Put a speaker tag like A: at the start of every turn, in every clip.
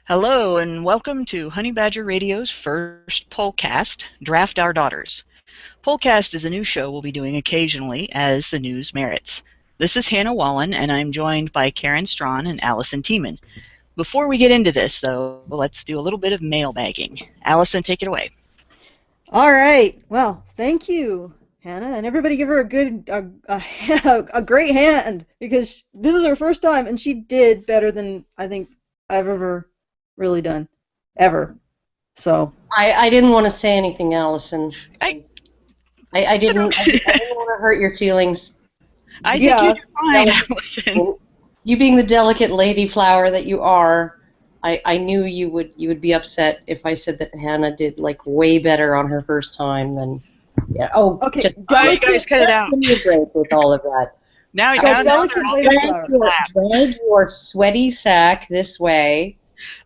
A: Hello and welcome to Honey Badger Radio's first Pollcast, Draft Our Daughters. Pollcast is a new show we'll be doing occasionally as the news merits. This is Hannah Wallen and I'm joined by Karen Strawn and Allison Tiemann. Before we get into this, though, let's do a little bit of mailbagging. Allison, take it away.
B: All right. Well, thank you, Hannah, and everybody give her a great hand because this is her first time and she did better than I think I've ever really done, ever. So,
C: I didn't want to say anything, Allison.
A: I,
C: I didn't want to hurt your feelings.
A: I
B: yeah.
A: think you did fine, Allison.
C: You being the delicate lady flower that you are, I knew you would be upset if I said that Hannah did like way better on her first time than. Yeah. Oh,
B: Okay.
C: just
A: You guys cut it out.
C: give me a break with all of that.
A: Now
B: delicate
A: they're all
B: lady
A: gonna
B: flower.
C: Drag your sweaty sack this way.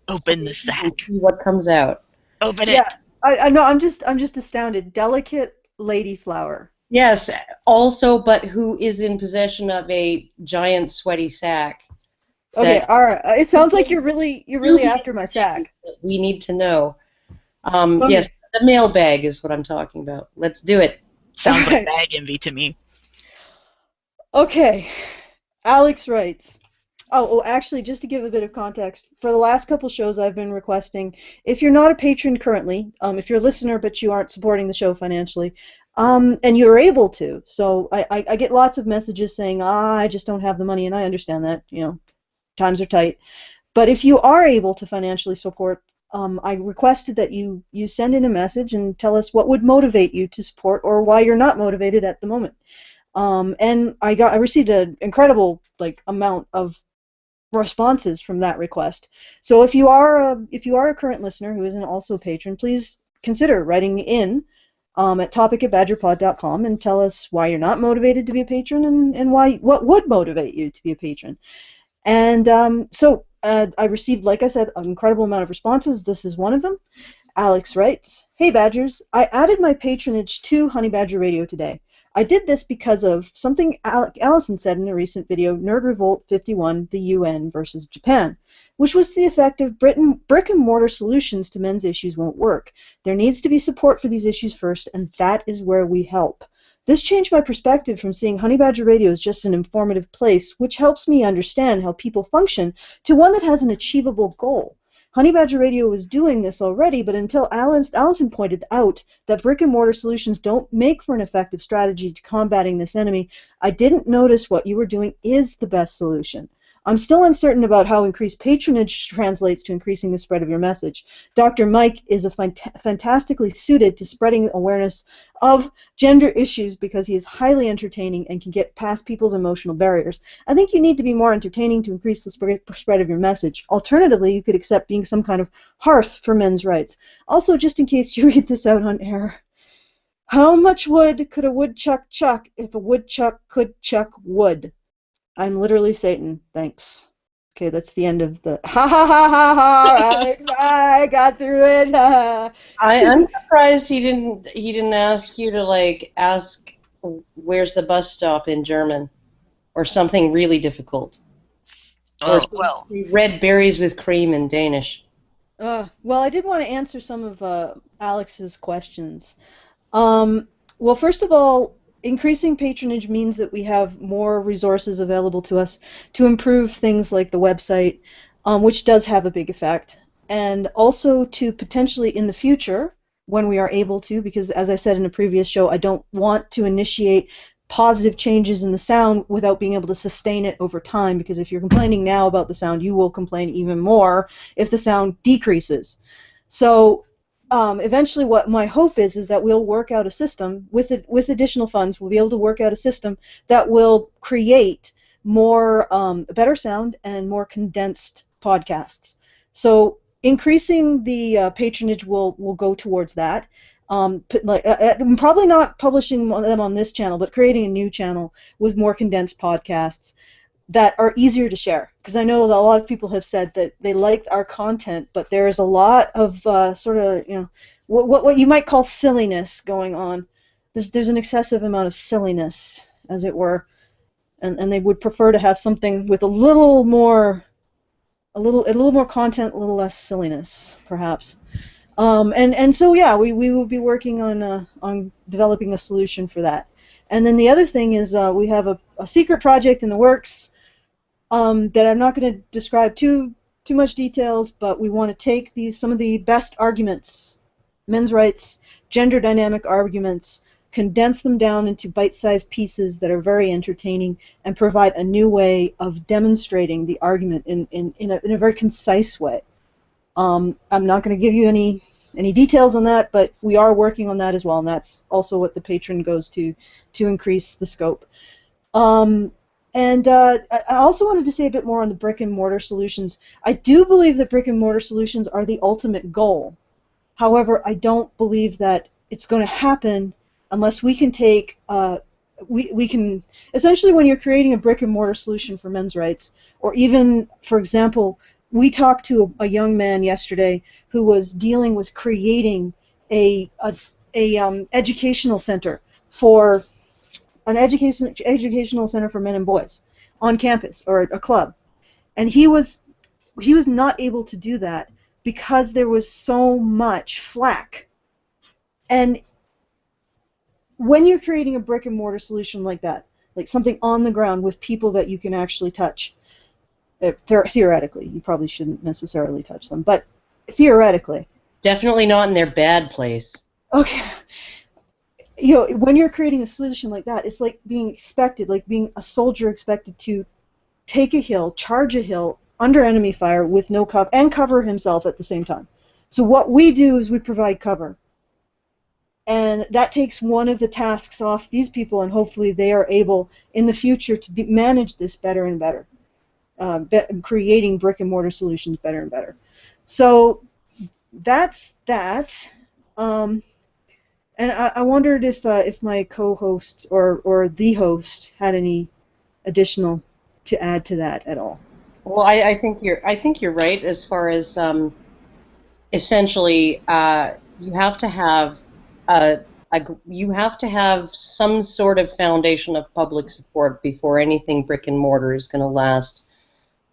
A: open the sack.
C: See what comes out.
A: Open it.
B: Yeah. I know. I'm just astounded. Delicate lady flower.
C: Yes. Also, but who is in possession of a giant sweaty sack?
B: Okay.
C: That-
B: All right. It sounds like you're really after my sack.
C: We need to know.
B: Okay.
C: Yes, the mailbag is what I'm talking about. Let's do it.
A: Sounds
B: Okay.
A: like bag envy to me.
B: Okay. Alex writes. Actually, just to give a bit of context, for the last couple shows I've been requesting, if you're not a patron currently, if you're a listener but you aren't supporting the show financially, and you're able to, so I get lots of messages saying, I just don't have the money, and I understand that, times are tight. But if you are able to financially support, I requested that you send in a message and tell us what would motivate you to support or why you're not motivated at the moment. And I received an incredible amount of responses from that request. So if you are a current listener who isn't also a patron, please consider writing in at topic@badgerpod.com and tell us why you're not motivated to be a patron and what would motivate you to be a patron. And I received, like I said, an incredible amount of responses. This is one of them. Alex writes, "Hey Badgers, I added my patronage to Honey Badger Radio today. I did this because of something Allison said in a recent video, Nerd Revolt 51, the UN versus Japan, which was to the effect of brick and mortar solutions to men's issues won't work. There needs to be support for these issues first, and that is where we help. This changed my perspective from seeing Honey Badger Radio as just an informative place, which helps me understand how people function, to one that has an achievable goal. Honey Badger Radio was doing this already, but until Allison pointed out that brick-and-mortar solutions don't make for an effective strategy to combating this enemy, I didn't notice what you were doing is the best solution. I'm still uncertain about how increased patronage translates to increasing the spread of your message. Dr. Mike is fantastically suited to spreading awareness of gender issues because he is highly entertaining and can get past people's emotional barriers. I think you need to be more entertaining to increase the spread of your message. Alternatively, you could accept being some kind of hearth for men's rights. Also, just in case you read this out on air, how much wood could a woodchuck chuck if a woodchuck could chuck wood? I'm literally Satan. Thanks." Okay, that's the end of the ha ha ha ha ha. Alex, I got through it.
C: I'm surprised he didn't ask you to ask where's the bus stop in German or something really difficult.
A: Oh,
C: Or
A: well.
C: red berries with cream in Danish.
B: Well, I did want to answer some of Alex's questions. Well, first of all, increasing patronage means that we have more resources available to us to improve things like the website, which does have a big effect, and also to potentially in the future, when we are able to, because as I said in a previous show, I don't want to initiate positive changes in the sound without being able to sustain it over time, because if you're complaining now about the sound, you will complain even more if the sound decreases. So eventually what my hope is that we'll work out a system with additional funds. We'll be able to work out a system that will create more better sound and more condensed podcasts. So increasing the patronage will go towards that. Probably not publishing them on this channel, but creating a new channel with more condensed podcasts that are easier to share, because I know that a lot of people have said that they like our content, but there is a lot of sort of what you might call silliness going on. There's an excessive amount of silliness, as it were, and they would prefer to have something with a little more a little more content, a little less silliness, perhaps. And so yeah, we will be working on developing a solution for that. And then the other thing is we have a secret project in the works that I'm not going to describe too much details, but we want to take some of the best arguments, men's rights, gender dynamic arguments, condense them down into bite-sized pieces that are very entertaining, and provide a new way of demonstrating the argument in a very concise way. I'm not going to give you any details on that, but we are working on that as well, and that's also what the patron goes to increase the scope. I also wanted to say a bit more on the brick and mortar solutions. I do believe that brick and mortar solutions are the ultimate goal. However, I don't believe that it's going to happen unless we can take we can essentially, when you're creating a brick and mortar solution for men's rights, or even, for example, we talked to a young man yesterday who was dealing with creating a educational center for an educational center for men and boys on campus, or a club, and he was not able to do that because there was so much flack. And when you're creating a brick and mortar solution like that, like something on the ground with people that you can actually touch, theoretically, you probably shouldn't necessarily touch them, but theoretically.
C: Definitely not in their bad place.
B: Okay. When you're creating a solution like that, it's like being expected, like being a soldier expected to take a hill, charge a hill under enemy fire with no cover, and cover himself at the same time. So what we do is we provide cover. And that takes one of the tasks off these people, and hopefully they are able in the future to manage this better and better, creating brick and mortar solutions better and better. So that's that. And I wondered if my co-host or the host had any additional to add to that at all.
C: Well, I think you're right as far as essentially you have to have some sort of foundation of public support before anything brick and mortar is going to last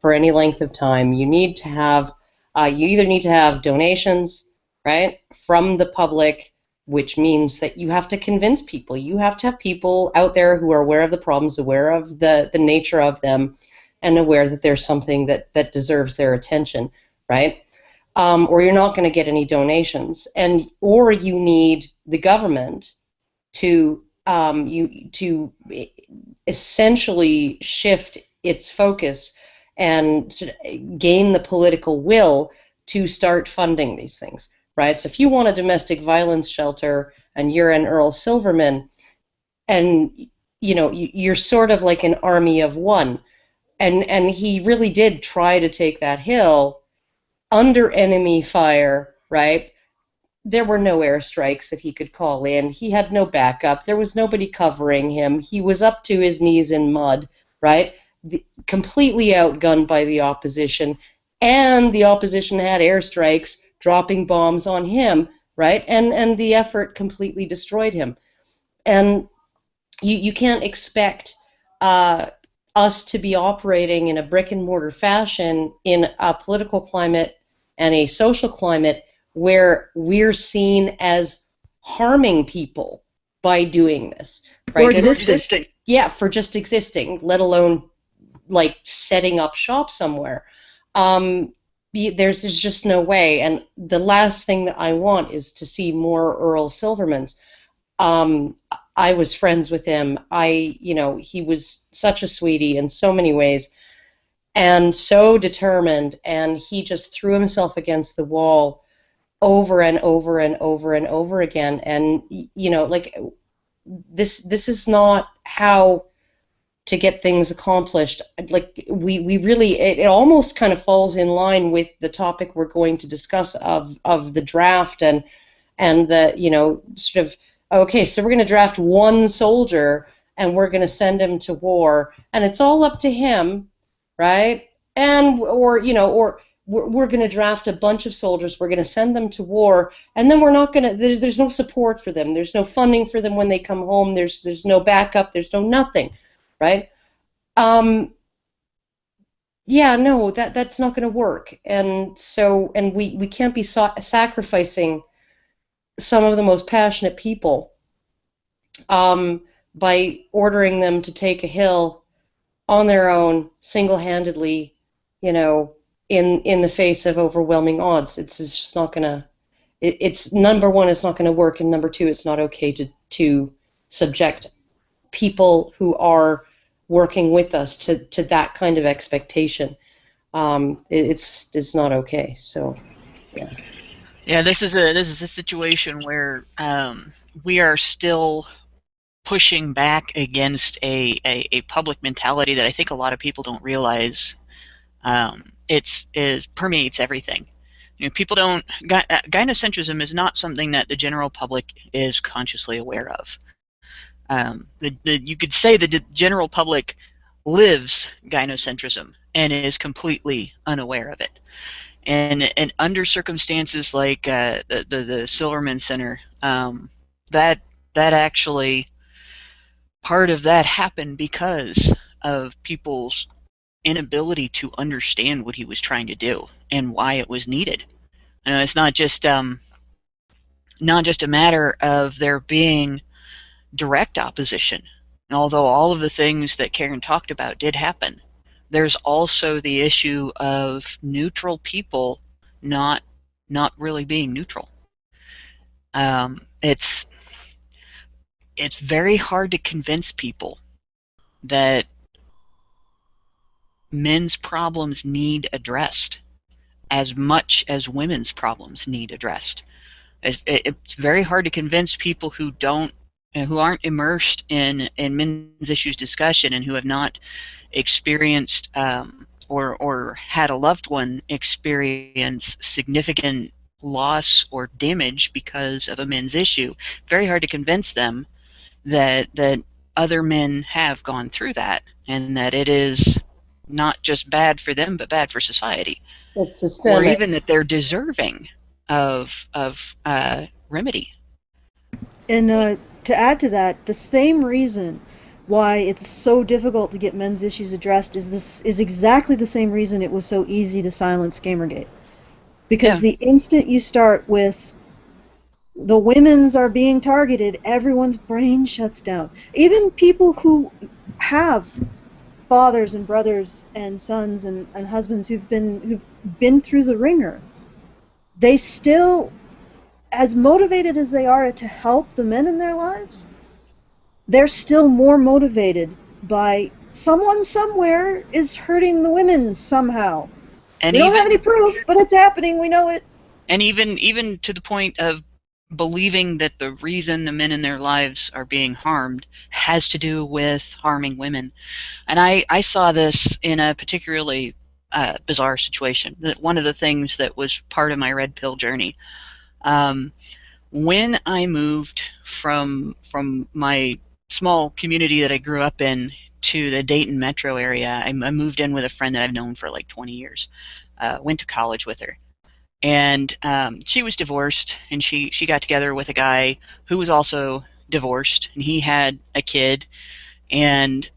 C: for any length of time. You need to have you either need to have donations, right, from the public, which means that you have to convince people. You have to have people out there who are aware of the problems, aware of the nature of them, and aware that there's something that deserves their attention, right? Or you're not going to get any donations, or you need the government to essentially shift its focus and sort of gain the political will to start funding these things, right? So if you want a domestic violence shelter and you're an Earl Silverman, and you're sort of like an army of one, and he really did try to take that hill under enemy fire, right? There were no airstrikes that he could call in. He had no backup. There was nobody covering him. He was up to his knees in mud, right? Completely outgunned by the opposition, and the opposition had airstrikes dropping bombs on him, right? And the effort completely destroyed him. And you can't expect us to be operating in a brick and mortar fashion in a political climate and a social climate where we're seen as harming people by doing this, right?
A: Or existing.
C: Yeah, for just existing, let alone like setting up shop somewhere. There's just no way. And the last thing that I want is to see more Earl Silvermans. I was friends with him. He was such a sweetie in so many ways, and so determined, and he just threw himself against the wall over and over and over and over again. And this is not how to get things accomplished. Like we really, it almost kind of falls in line with the topic we're going to discuss of the draft and the sort of, okay, so we're going to draft one soldier and we're going to send him to war, and it's all up to him, right? And or we're going to draft a bunch of soldiers, we're going to send them to war, and then we're not going to. There's no support for them. There's no funding for them when they come home. There's no backup. There's no nothing, right? yeah, no, that's not going to work. And so, and we can't be sacrificing some of the most passionate people um, by ordering them to take a hill on their own, single-handedly, you know, in the face of overwhelming odds. It's just not going to. It's number one, it's not going to work, and number two, it's not okay to subject people who are working with us to that kind of expectation. It's not okay. So yeah.
A: Yeah, this is a situation where we are still pushing back against a public mentality that I think a lot of people don't realize it permeates everything. You know, people don't. Gynocentrism is not something that the general public is consciously aware of. You could say that the general public lives gynocentrism and is completely unaware of it. And under circumstances like the Silverman Center, that actually part of that happened because of people's inability to understand what he was trying to do and why it was needed. It's not just a matter of there being direct opposition. And although all of the things that Karen talked about did happen, there's also the issue of neutral people not really being neutral. It's very hard to convince people that men's problems need addressed as much as women's problems need addressed. It's very hard to convince people who aren't immersed in men's issues discussion and who have not experienced or had a loved one experience significant loss or damage because of a men's issue. Very hard to convince them that other men have gone through that and that it is not just bad for them but bad for society.
C: It's systemic.
A: Or even that they're deserving of remedy.
B: And to add to that, the same reason why it's so difficult to get men's issues addressed is exactly the same reason it was so easy to silence Gamergate. Because the instant you start with the women's are being targeted, everyone's brain shuts down. Even people who have fathers and brothers and sons and husbands who've been through the ringer, they still, as motivated as they are to help the men in their lives, they're still more motivated by someone somewhere is hurting the women somehow. And we don't have any proof, but it's happening. We know it.
A: And even to the point of believing that the reason the men in their lives are being harmed has to do with harming women. And I saw this in a particularly bizarre situation. One of the things that was part of my red pill journey. When I moved from my small community that I grew up in to the Dayton metro area, I moved in with a friend that I've known for like 20 years. Went to college with her. And she was divorced, and she got together with a guy who was also divorced, and he had a kid. And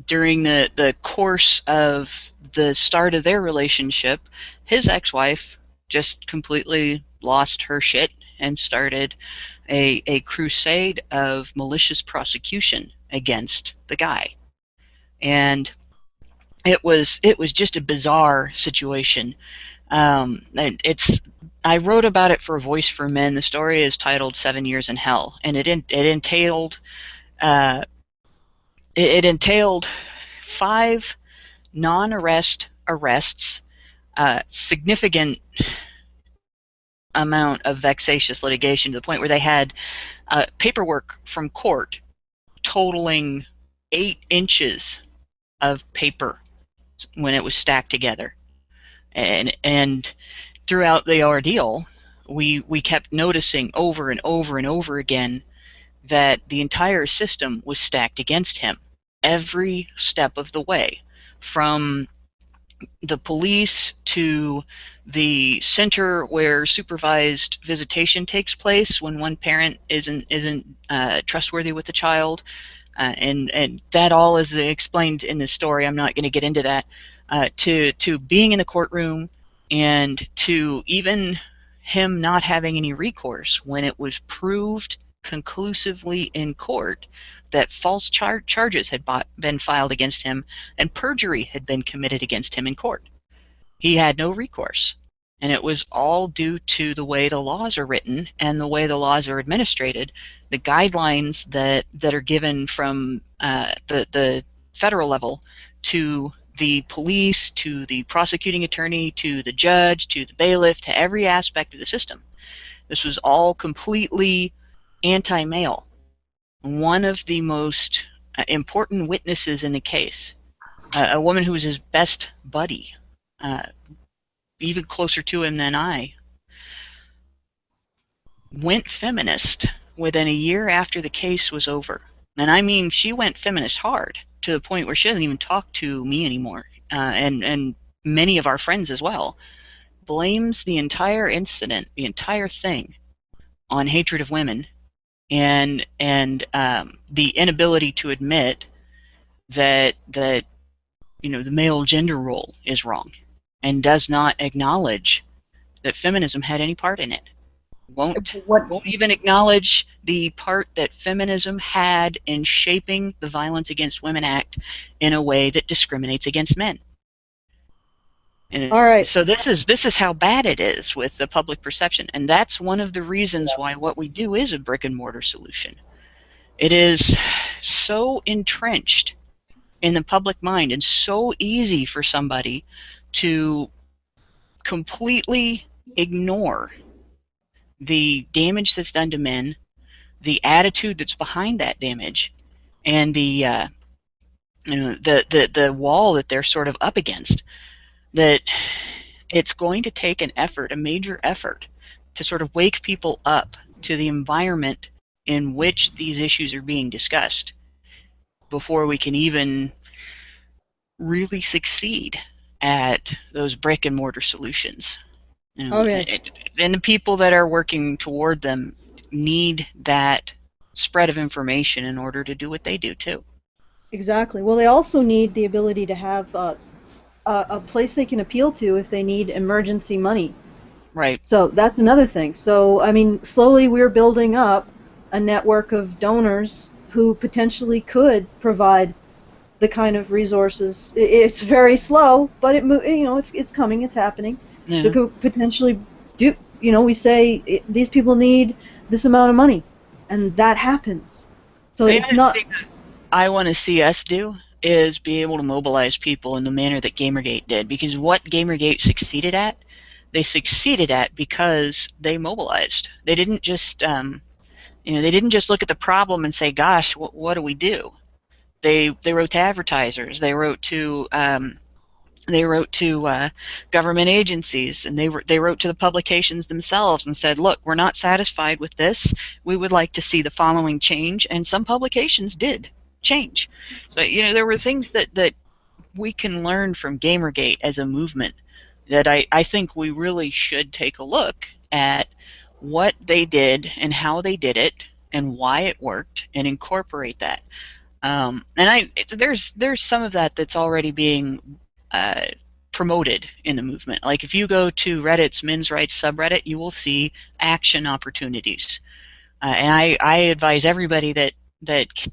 A: during the course of the start of their relationship, his ex-wife just completely lost her shit and started a crusade of malicious prosecution against the guy. And it was just a bizarre situation. I wrote about it for Voice for Men. The story is titled 7 Years in Hell, and it entailed 5 non-arrest arrests, significant amount of vexatious litigation to the point where they had paperwork from court totaling 8 inches of paper when it was stacked together. And throughout the ordeal, we kept noticing over and over and over again that the entire system was stacked against him every step of the way, from the police to the center where supervised visitation takes place when one parent isn't trustworthy with the child, and that all is explained in the story. I'm not going to get into that. to being in the courtroom, and to even him not having any recourse when it was proved conclusively in court that false charges had been filed against him and perjury had been committed against him in court. He had no recourse. And it was all due to the way the laws are written and the way the laws are administrated. The guidelines that are given from the federal level to the police, to the prosecuting attorney, to the judge, to the bailiff, to every aspect of the system. This was all completely anti-male. One of the most important witnesses in the case, a woman who was his best buddy, even closer to him than I, went feminist within a year after the case was over. And I mean, she went feminist hard, to the point where she doesn't even talk to me anymore, and many of our friends as well. Blames the entire incident, the entire thing, on hatred of women, and the inability to admit that the male gender role is wrong, and does not acknowledge that feminism had any part in it. Won't even acknowledge the part that feminism had in shaping the Violence Against Women Act in a way that discriminates against men. And
B: all right.
A: So this is how bad it is with the public perception, and that's one of the reasons why what we do is a brick and mortar solution. It is so entrenched in the public mind and so easy for somebody to completely ignore the damage that's done to men, the attitude that's behind that damage, and the wall that they're sort of up against. That it's going to take an effort, a major effort, to sort of wake people up to the environment in which these issues are being discussed before we can even really succeed at those brick and mortar solutions. And the people that are working toward them need that spread of information in order to do what they do too.
B: Exactly. Well, they also need the ability to have a place they can appeal to if they need emergency money.
A: Right.
B: So that's another thing. So, I mean, slowly we're building up a network of donors who potentially could provide the kind of resources. It's very slow, but it's coming, it's happening.
A: Yeah.
B: That could potentially do, we say these people need this amount of money, and that happens. So it's not.
A: The thing that I want to see us do is be able to mobilize people in the manner that Gamergate did, because what Gamergate succeeded at, they succeeded at because they mobilized. They didn't just, they didn't just look at the problem and say, "Gosh, what do we do?" They wrote to advertisers. They wrote to government agencies, and they wrote to the publications themselves and said, "Look, we're not satisfied with this. We would like to see the following change." And some publications did change. So there were things that we can learn from Gamergate as a movement that I think we really should take a look at what they did and how they did it and why it worked, and incorporate that. And there's some of that that's already being promoted in the movement. Like if you go to Reddit's men's rights subreddit, you will see action opportunities. And I advise everybody that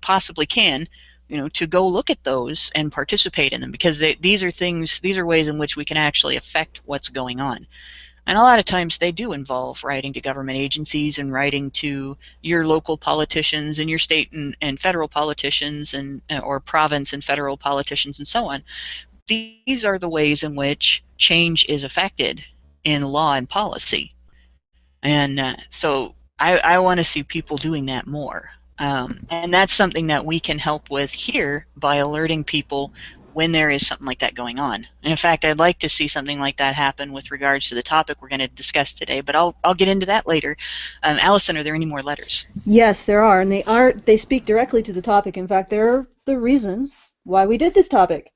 A: possibly can, to go look at those and participate in them, because these are ways in which we can actually affect what's going on. And a lot of times they do involve writing to government agencies and writing to your local politicians and your state and federal politicians or province and federal politicians and so on. These are the ways in which change is affected in law and policy. And so I want to see people doing that more. And that's something that we can help with here by alerting people when there is something like that going on. And in fact, I'd like to see something like that happen with regards to the topic we're going to discuss today, but I'll get into that later. Allison, are there any more letters?
B: Yes, there are, and they speak directly to the topic. In fact, they're the reason why we did this topic.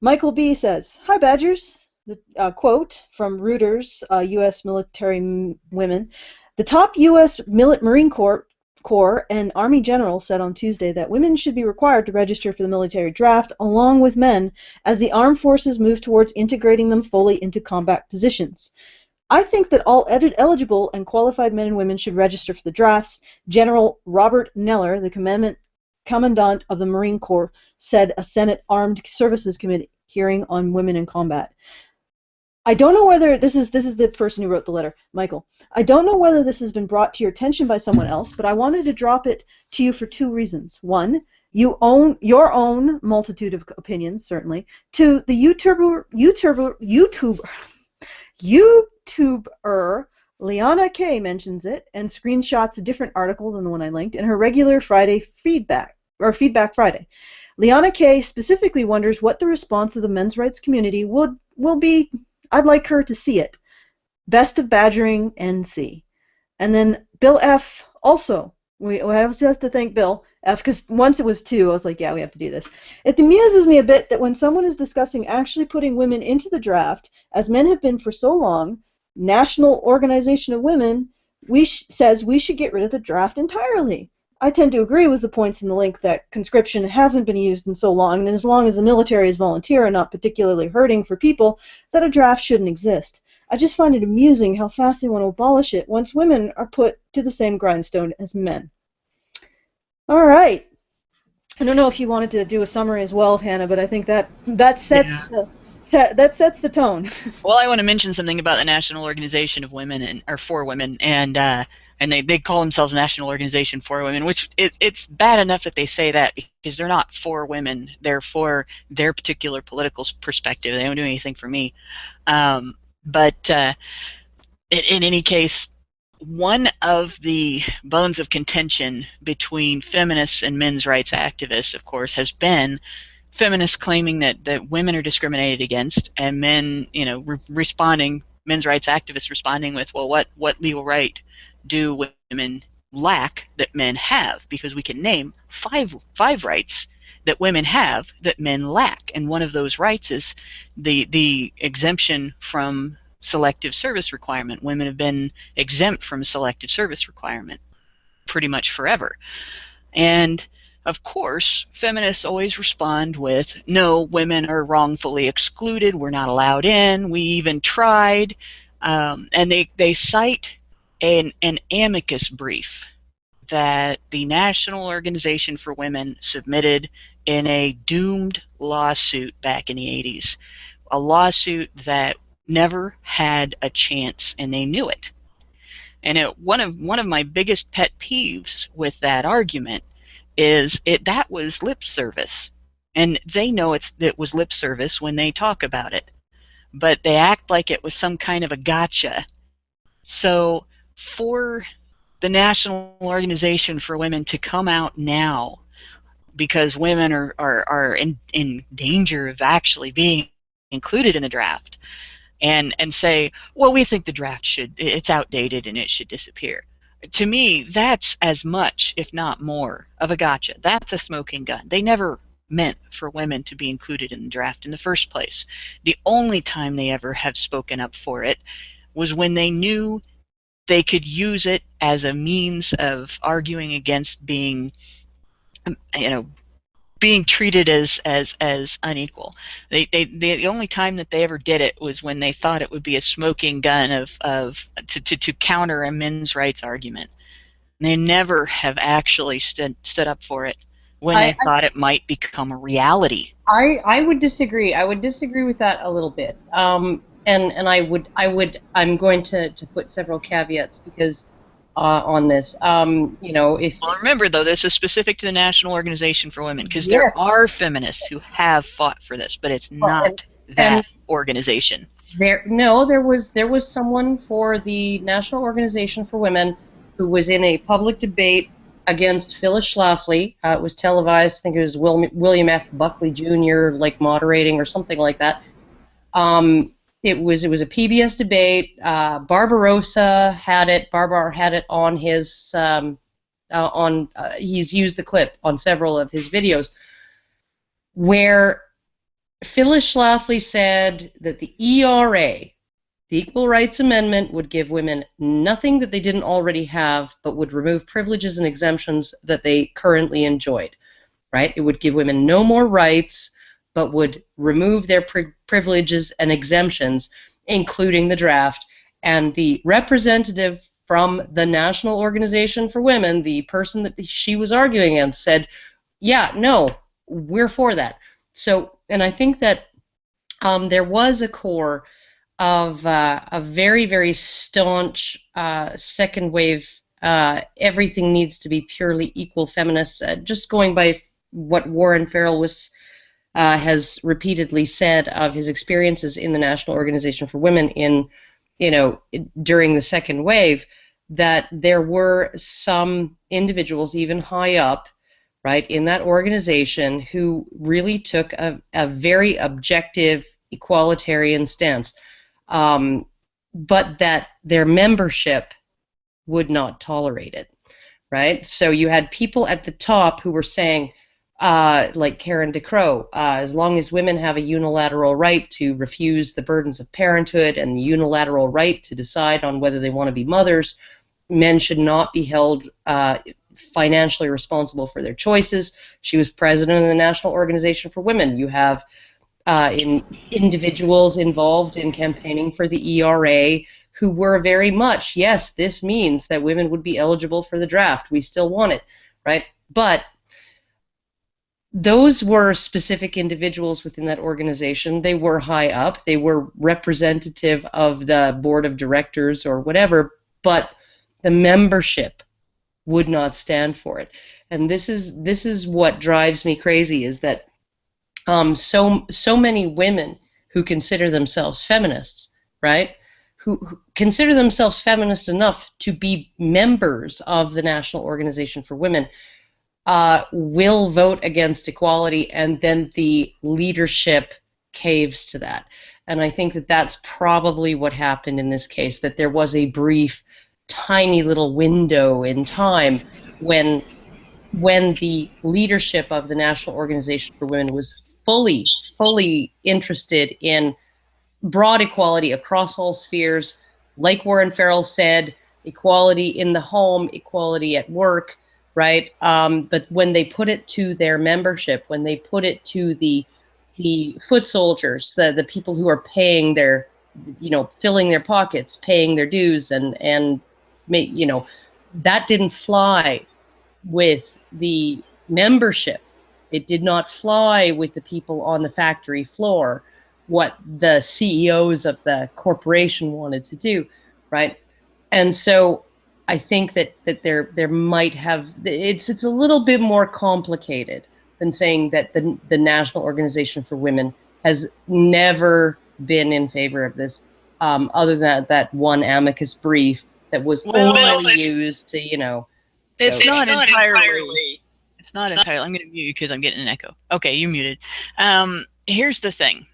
B: Michael B. says, "Hi, Badgers." The quote from Reuters, U.S. military women. "The top U.S. Marine Corps Corps, an Army general said on Tuesday that women should be required to register for the military draft along with men as the armed forces move towards integrating them fully into combat positions. I think that all eligible and qualified men and women should register for the drafts, General Robert Neller, the Commandant of the Marine Corps, said a Senate Armed Services Committee hearing on women in combat. I don't know whether this is the person who wrote the letter, Michael. I don't know whether this has been brought to your attention by someone else, but I wanted to drop it to you for two reasons. One, you own your own multitude of opinions, certainly. Two, the YouTuber Liana K mentions it and screenshots a different article than the one I linked in her regular Friday Feedback Friday. Liana K specifically wonders what the response of the men's rights community will be. I'd like her to see it. Best of badgering, NC. And then Bill F. also. We have to thank Bill F. because once it was two, I was like, yeah, we have to do this. It amuses me a bit that when someone is discussing actually putting women into the draft, as men have been for so long, National Organization of Women says we should get rid of the draft entirely. I tend to agree with the points in the link that conscription hasn't been used in so long, and as long as the military is volunteer and not particularly hurting for people, that a draft shouldn't exist. I just find it amusing how fast they want to abolish it once women are put to the same grindstone as men. All right. I don't know if you wanted to do a summary as well, Hannah, but I think that sets the tone.
A: Well, I want to mention something about the National Organization of Women or for Women, and they call themselves National Organization for Women, which it's bad enough that they say that because they're not for women. They're for their particular political perspective. They don't do anything for me. But in any case, one of the bones of contention between feminists and men's rights activists, of course, has been feminists claiming that women are discriminated against, and men, responding, men's rights activists responding with, well, what legal right do women lack that men have? Because we can name five rights that women have that men lack, and one of those rights is the exemption from selective service requirement. Women have been exempt from selective service requirement pretty much forever. And of course, feminists always respond with, no, women are wrongfully excluded, we're not allowed in, we even tried, and they cite an amicus brief that the National Organization for Women submitted in a doomed lawsuit back in the 80s, a lawsuit that never had a chance, and they knew it. And one of my biggest pet peeves with that argument is that was lip service, and they know it was lip service when they talk about it, but they act like it was some kind of a gotcha. So for the National Organization for Women to come out now, because women are in danger of actually being included in the draft, and say, well, we think the draft it's outdated and it should disappear. To me, that's as much, if not more, of a gotcha. That's a smoking gun. They never meant for women to be included in the draft in the first place. The only time they ever have spoken up for it was when they knew they could use it as a means of arguing against being treated as unequal. The only time that they ever did it was when they thought it would be a smoking gun to counter a men's rights argument. They never have actually stood up for it when they thought it might become a reality.
C: I would disagree. I would disagree with that a little bit. I'm going to put several caveats because on this. Well,
A: remember though, this is specific to the National Organization for Women, because there are feminists who have fought for this, but it's not that organization.
C: There was someone for the National Organization for Women who was in a public debate against Phyllis Schlafly. It was televised. I think it was William F. Buckley Jr. moderating or something like that. It was a PBS debate. Barbarossa had it. Barbar had it on his he's used the clip on several of his videos, where Phyllis Schlafly said that the ERA, The Equal Rights Amendment would give women nothing that they didn't already have, but would remove privileges and exemptions that they currently enjoyed, right? It would give women no more rights, but would remove their privileges and exemptions, including the draft. And the representative from the National Organization for Women, the person that she was arguing against, said, yeah, no, we're for that. So, and I think that there was a core of a very, very staunch second wave, everything needs to be purely equal feminists, just going by what Warren Farrell has repeatedly said of his experiences in the National Organization for Women during the second wave, that there were some individuals, even high up, right, in that organization who really took a very objective equalitarian stance. But that their membership would not tolerate it, right? So you had people at the top who were saying, like Karen DeCrow, as long as women have a unilateral right to refuse the burdens of parenthood and the unilateral right to decide on whether they want to be mothers, men should not be held financially responsible for their choices. She was president of the National Organization for Women. You have individuals involved in campaigning for the ERA who were very much, yes, this means that women would be eligible for the draft. We still want it, right? But those were specific individuals within that organization. They were high up. They were representative of the board of directors or whatever, but the membership would not stand for it. And this is what drives me crazy, is that so many women who consider themselves feminists, right, who consider themselves feminist enough to be members of the National Organization for Women, will vote against equality, and then the leadership caves to that. And I think that that's probably what happened in this case, that there was a brief, tiny little window in time when the leadership of the National Organization for Women was fully interested in broad equality across all spheres. Like Warren Farrell said, equality in the home, equality at work, right? But when they put it to their membership, when they put it to the foot soldiers, the people who are paying their, filling their pockets, paying their dues, and that didn't fly with the membership. It did not fly with the people on the factory floor, what the CEOs of the corporation wanted to do, right? And so I think that there might have, it's a little bit more complicated than saying that the National Organization for Women has never been in favor of this, other than that one amicus brief that was only used to,
A: It's not entirely. It's not entirely. I'm going to mute you because I'm getting an echo. Okay, you're muted. Here's the thing.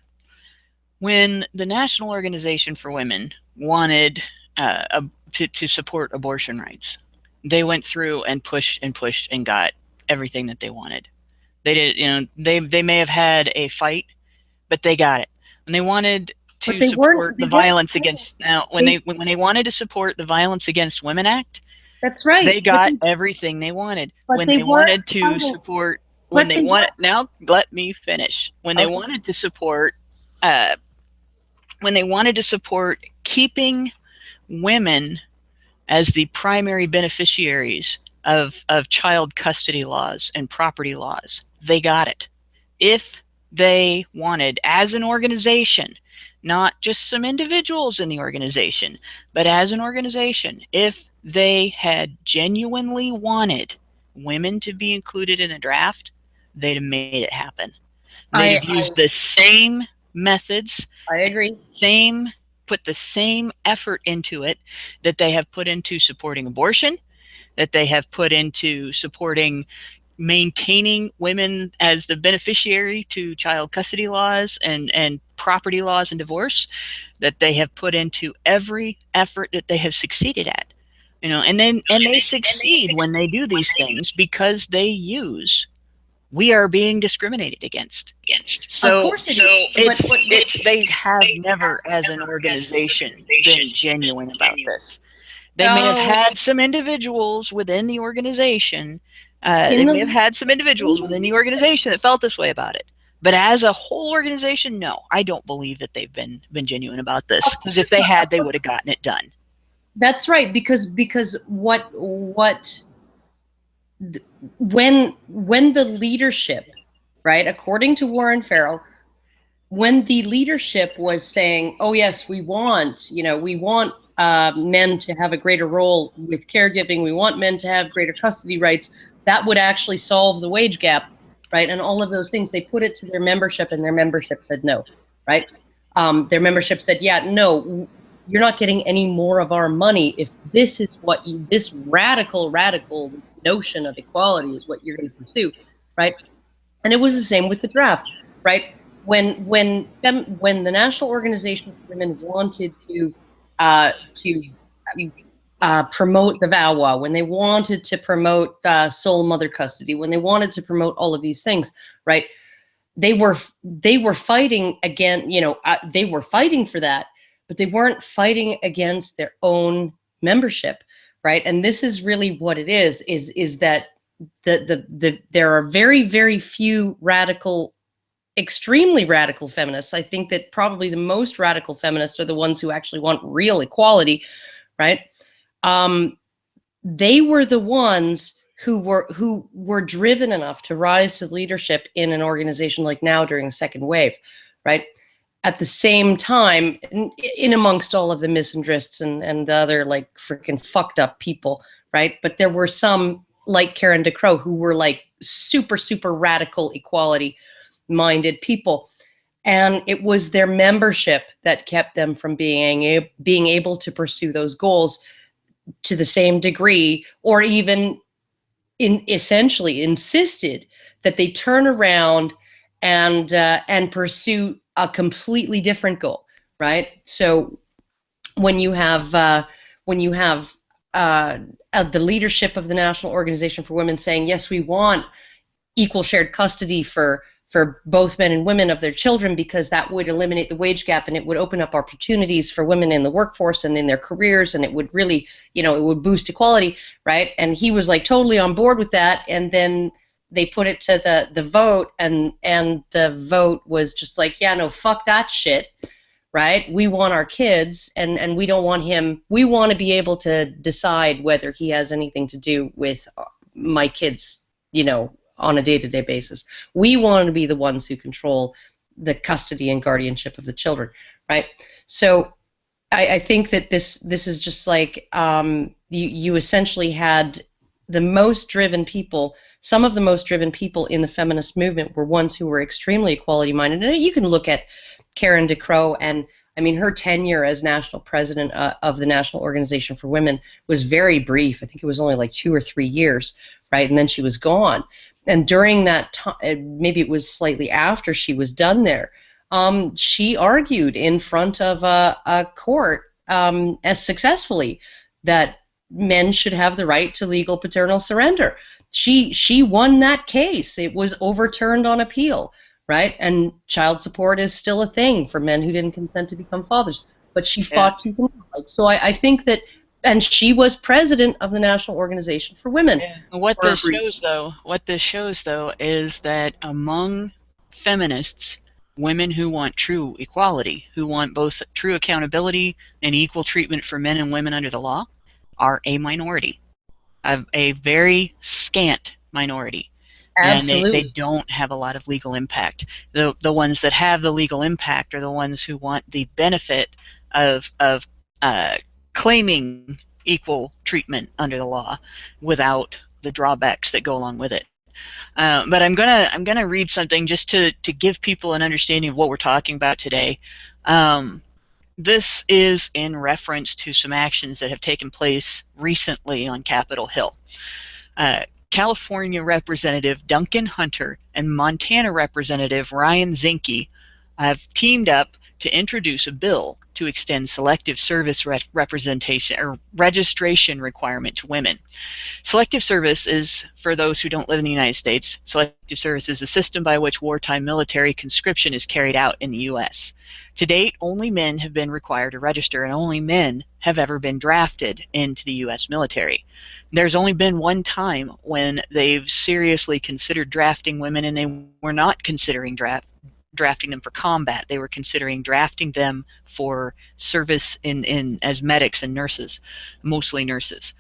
A: When the National Organization for Women wanted to support abortion rights, they went through and pushed and got everything that they wanted. They did, they may have had a fight, but they got it. And they wanted to support the Violence Against. Now, when they wanted to support the Violence Against Women Act,
C: that's right.
A: They got everything they wanted. When they wanted to support, now let me finish. When they wanted to support, keeping women as the primary beneficiaries of child custody laws and property laws, they got it. If they wanted, as an organization, not just some individuals in the organization, but as an organization, if they had genuinely wanted women to be included in the draft, they'd have made it happen. They'd have used the same methods.
C: I agree.
A: Put the same effort into it that they have put into supporting abortion, that they have put into supporting maintaining women as the beneficiary to child custody laws and property laws and divorce, that they have put into every effort that they have succeeded at. And they succeed when they do these things because they use we are being discriminated against. So,
D: of course it is.
A: they have never, as an organization, been genuine about this. They may have had some individuals within the organization. They may have had some individuals within the organization that felt this way about it. But as a whole organization, no, I don't believe that they've been genuine about this. Because if they had, they would have gotten it done.
C: That's right, because when the leadership, right, according to Warren Farrell, when the leadership was saying, "Oh yes, we want men to have a greater role with caregiving. We want men to have greater custody rights," that would actually solve the wage gap, right? And all of those things, they put it to their membership, and their membership said no, right? Their membership said, "Yeah, no, you're not getting any more of our money if this is what this radical notion of equality is what you're going to pursue," right? And it was the same with the draft, right? When the National Organization for Women wanted to promote the VAWA, when they wanted to promote sole mother custody, when they wanted to promote all of these things, right? They were fighting again, they were fighting for that, but they weren't fighting against their own membership, right? And this is really what it is that there are very, very few extremely radical feminists. I think that probably the most radical feminists are the ones who actually want real equality, right? They were the ones who were driven enough to rise to leadership in an organization like NOW during the second wave, right? At the same time, in amongst all of the misandrists and the other like freaking fucked up people, right? But there were some like Karen DeCrow who were like super, super radical equality minded people. And it was their membership that kept them from being able to pursue those goals to the same degree, or even essentially insisted that they turn around and pursue a completely different goal, right? So when you have the leadership of the National Organization for Women saying, yes, we want equal shared custody for both men and women of their children, because that would eliminate the wage gap and it would open up opportunities for women in the workforce and in their careers, and it would really, it would boost equality, right? And he was like totally on board with that, and then they put it to the vote, and the vote was just like, yeah, no, fuck that shit, right? We want our kids, and we don't want him. We want to be able to decide whether he has anything to do with my kids, on a day-to-day basis. We want to be the ones who control the custody and guardianship of the children, right? So I think that this is just like you essentially had the most driven people. Some of the most driven people in the feminist movement were ones who were extremely equality-minded. And you can look at Karen DeCrow, and I mean, her tenure as national president of the National Organization for Women was very brief. I think it was only like 2 or 3 years, right? And then she was gone. And during that time, maybe it was slightly after she was done there, she argued in front of a court as successfully that men should have the right to legal paternal surrender. She won that case. It was overturned on appeal, right? And child support is still a thing for men who didn't consent to become fathers. But she fought tooth and nail. So I think that, and she was president of the National Organization for Women.
A: Yeah. What this shows though, is that among feminists, women who want true equality, who want both true accountability and equal treatment for men and women under the law, are a minority, a very scant minority.
C: Absolutely.
A: And they don't have a lot of legal impact. The ones that have the legal impact are the ones who want the benefit of claiming equal treatment under the law without the drawbacks that go along with it. But I'm gonna read something just to give people an understanding of what we're talking about today. This is in reference to some actions that have taken place recently on Capitol Hill. California Representative Duncan Hunter and Montana Representative Ryan Zinke have teamed up to introduce a bill to extend selective service representation or registration requirement to women. Selective service is, for those who don't live in the United States, selective service is a system by which wartime military conscription is carried out in the U.S. To date, only men have been required to register, and only men have ever been drafted into the U.S. military. There's only been one time when they've seriously considered drafting women, and they were not considering drafting them for combat. They were considering drafting them for service in as medics and nurses, mostly nurses.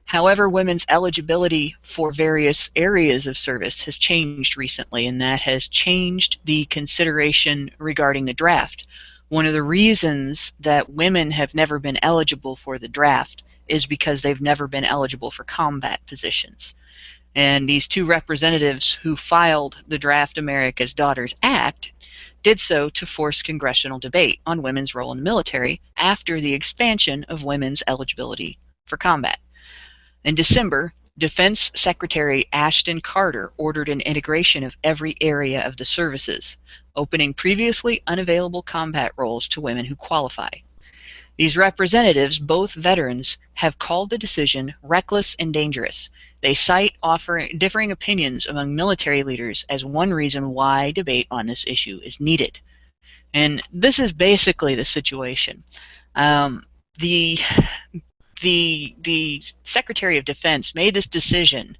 A: However, women's eligibility for various areas of service has changed recently, and that has changed the consideration regarding the draft. One of the reasons that women have never been eligible for the draft is because they've never been eligible for combat positions. And these two representatives who filed the Draft America's Daughters Act did so to force congressional debate on women's role in the military after the expansion of women's eligibility for combat. In December, Defense Secretary Ashton Carter ordered an integration of every area of the services, opening previously unavailable combat roles to women who qualify. These representatives, both veterans, have called the decision reckless and dangerous. They cite differing opinions among military leaders as one reason why debate on this issue is needed. And this is basically the situation. The Secretary of Defense made this decision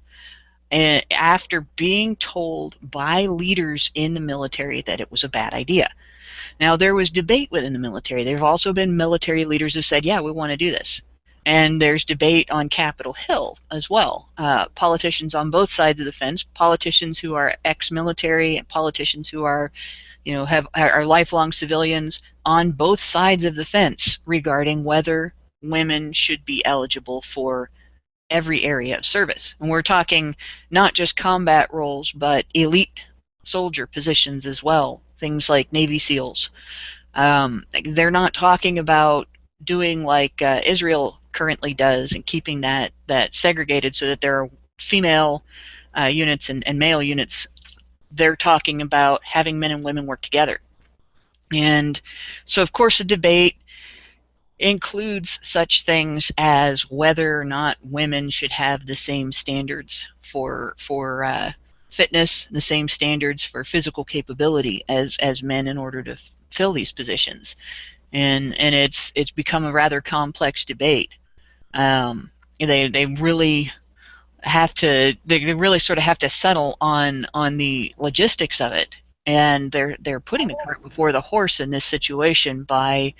A: after being told by leaders in the military that it was a bad idea. Now, there was debate within the military. There have also been military leaders who said, yeah, we want to do this. And there's debate on Capitol Hill as well. Politicians on both sides of the fence, politicians who are ex-military and politicians who are, are lifelong civilians on both sides of the fence regarding whether women should be eligible for every area of service. And we're talking not just combat roles, but elite soldier positions as well, things like Navy SEALs. They're not talking about doing like Israel currently does and keeping that segregated so that there are female units and male units. They're talking about having men and women work together. And so, of course, the debate includes such things as whether or not women should have the same standards for fitness, the same standards for physical capability as men in order to fill these positions, and it's become a rather complex debate. They really sort of have to settle on the logistics of it, and they're putting the cart before the horse in this situation by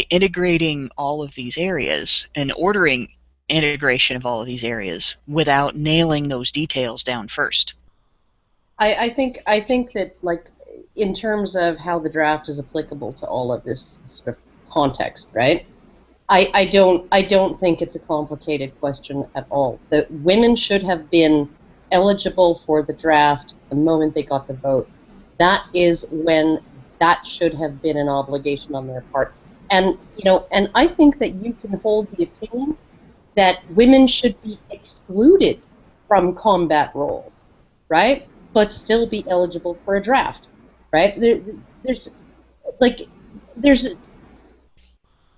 A: integrating all of these areas and ordering integration of all of these areas without nailing those details down first.
C: I think that, like, in terms of how the draft is applicable to all of this sort of context, right? I don't think it's a complicated question at all. That women should have been eligible for the draft the moment they got the vote. That is when that should have been an obligation on their part. And and I think that you can hold the opinion that women should be excluded from combat roles, right? But still be eligible for a draft, right? There's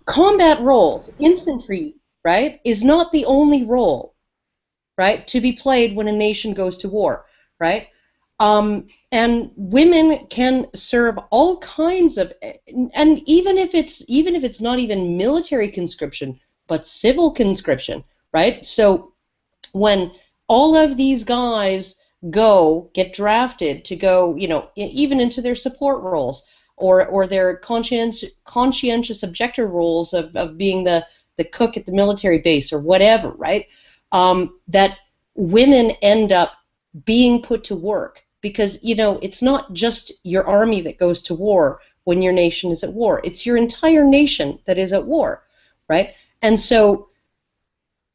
C: combat roles. Infantry, right, is not the only role, right, to be played when a nation goes to war, right? And women can serve all kinds of, and even if it's not even military conscription, but civil conscription, right? So when all of these guys get drafted to go, even into their support roles or their conscientious objector roles of being the cook at the military base or whatever, right? That women end up being put to work. Because, it's not just your army that goes to war when your nation is at war. It's your entire nation that is at war, right? And so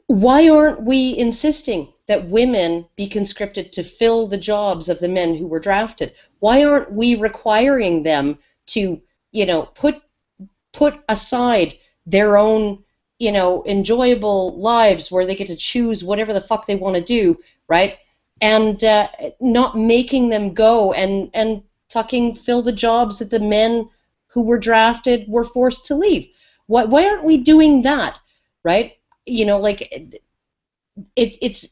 C: why aren't we insisting that women be conscripted to fill the jobs of the men who were drafted? Why aren't we requiring them to, put aside their own, enjoyable lives where they get to choose whatever the fuck they want to do, right? And not making them go and fucking fill the jobs that the men who were drafted were forced to leave. Why aren't we doing that, right? Like it's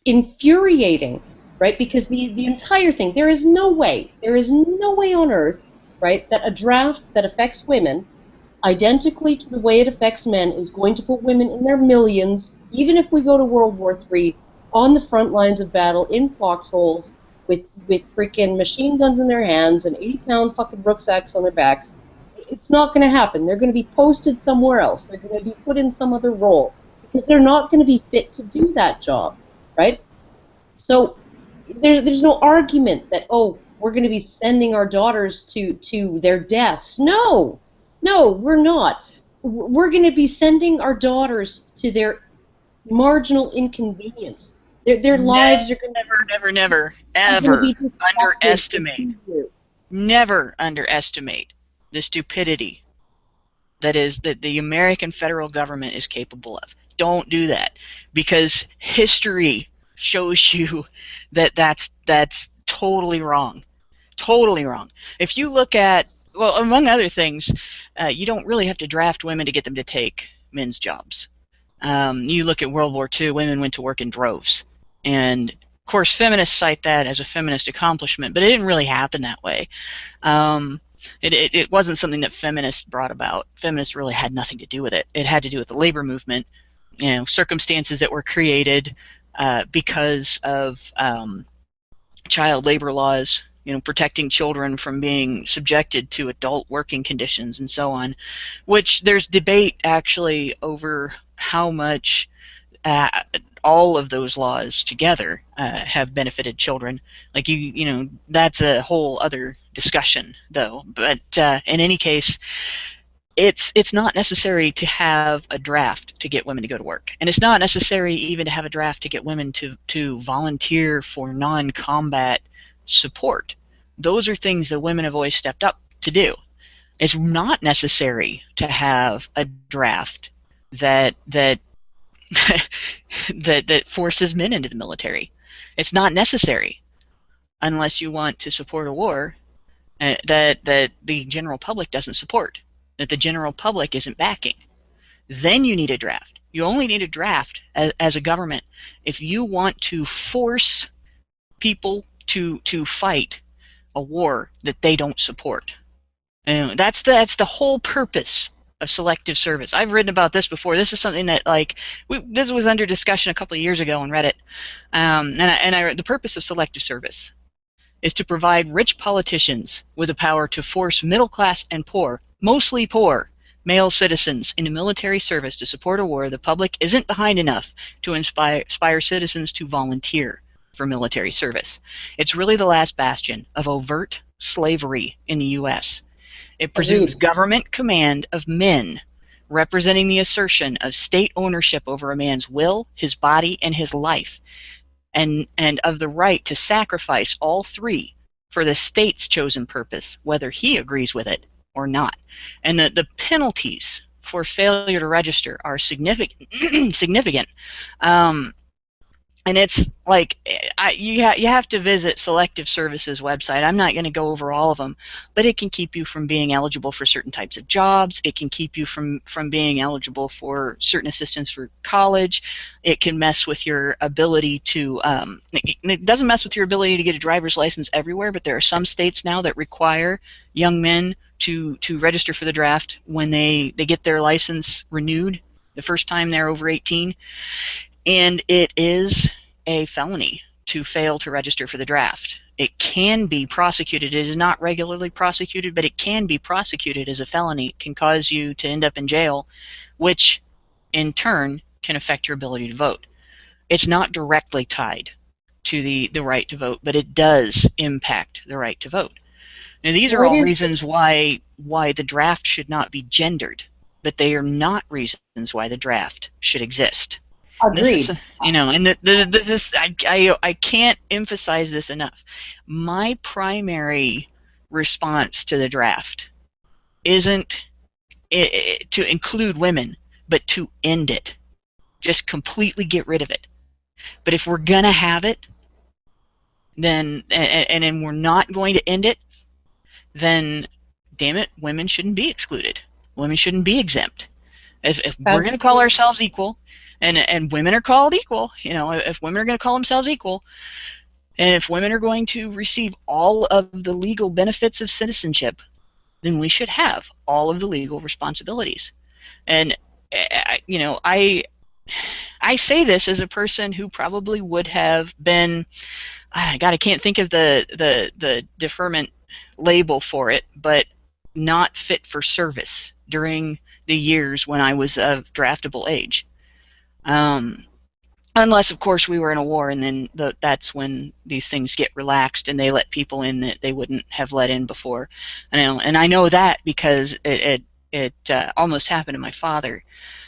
C: infuriating, right? Because the entire thing, there is no way on earth, right, that a draft that affects women identically to the way it affects men is going to put women in their millions, even if we go to World War III, on the front lines of battle in foxholes with freaking machine guns in their hands and 80-pound fucking rucksacks on their backs. It's not going to happen. They're going to be posted somewhere else. They're going to be put in some other role because they're not going to be fit to do that job, right? So there's no argument that, oh, we're going to be sending our daughters to their deaths. No, we're not. We're going to be sending our daughters to their marginal inconvenience. Their lives are going
A: to never, ever underestimate. Never underestimate the stupidity that the American federal government is capable of. Don't do that, because history shows you that that's totally wrong. Totally wrong. If you look at, well, among other things, you don't really have to draft women to get them to take men's jobs. You look at World War II, women went to work in droves. And, of course, feminists cite that as a feminist accomplishment, but it didn't really happen that way. It wasn't something that feminists brought about. Feminists really had nothing to do with it. It had to do with the labor movement, circumstances that were created because of child labor laws, protecting children from being subjected to adult working conditions and so on, which there's debate actually over how much all of those laws together have benefited children. Like that's a whole other discussion, though. But in any case, it's not necessary to have a draft to get women to go to work, and it's not necessary even to have a draft to get women to volunteer for non-combat support. Those are things that women have always stepped up to do. It's not necessary to have a draft that that forces men into the military. It's not necessary unless you want to support a war that the general public doesn't support, that the general public isn't backing. Then you need a draft. You only need a draft as a government if you want to force people to fight a war that they don't support. That's the whole purpose of selective service. I've written about this before. This is something that this was under discussion a couple of years ago on Reddit. The purpose of selective service is to provide rich politicians with the power to force middle class and poor, mostly poor, male citizens into military service to support a war the public isn't behind enough to inspire citizens to volunteer for military service. It's really the last bastion of overt slavery in the U.S. It presumes government command of men, representing the assertion of state ownership over a man's will, his body, and his life, and of the right to sacrifice all three for the state's chosen purpose, whether he agrees with it or not. And the penalties for failure to register are significant. And it's like you have to visit Selective Services website. I'm not going to go over all of them, but it can keep you from being eligible for certain types of jobs. It can keep you from being eligible for certain assistance for college. It can mess with your ability to it doesn't mess with your ability to get a driver's license everywhere, but there are some states now that require young men to register for the draft when they get their license renewed the first time they're over 18. And it is a felony to fail to register for the draft. It can be prosecuted. It is not regularly prosecuted, but it can be prosecuted as a felony. It can cause you to end up in jail, which in turn can affect your ability to vote. It's not directly tied to the right to vote, but it does impact the right to vote. Now, these are all reasons why the draft should not be gendered, but they are not reasons why the draft should exist.
C: Agreed.
A: I can't emphasize this enough. My primary response to the draft isn't to include women, but to end it. Just completely get rid of it. But if we're going to have it, then and we're not going to end it, then damn it, women shouldn't be excluded. Women shouldn't be exempt. If we're going to call ourselves equal, and women are called equal, if women are going to call themselves equal, and if women are going to receive all of the legal benefits of citizenship, then we should have all of the legal responsibilities. And I say this as a person who probably would have been, God, I can't think of the deferment label for it, but not fit for service during the years when I was of draftable age. Unless, of course, we were in a war, and then that's when these things get relaxed and they let people in that they wouldn't have let in before. And I know that because it almost happened to my father.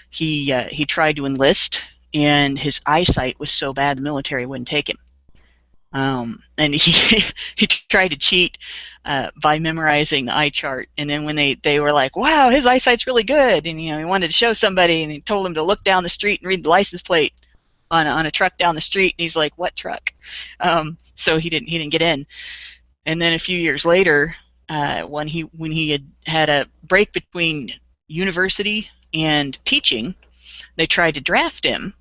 A: He tried to enlist, and his eyesight was so bad the military wouldn't take him. And he tried to cheat by memorizing the eye chart, and then when they were like, wow, his eyesight's really good, and he wanted to show somebody, and he told him to look down the street and read the license plate on a truck down the street, and he's like, what truck? So he didn't get in. And then a few years later, when he had a break between university and teaching, they tried to draft him,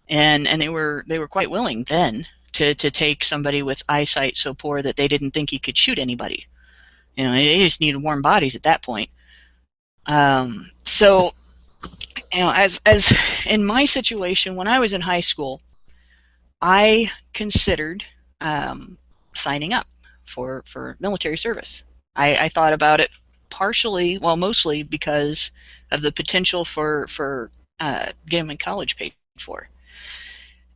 A: and they were quite willing then to take somebody with eyesight so poor that they didn't think he could shoot anybody. They just needed warm bodies at that point. So, as in my situation, when I was in high school, I considered signing up for military service. I thought about it mostly because of the potential for getting my college paid for.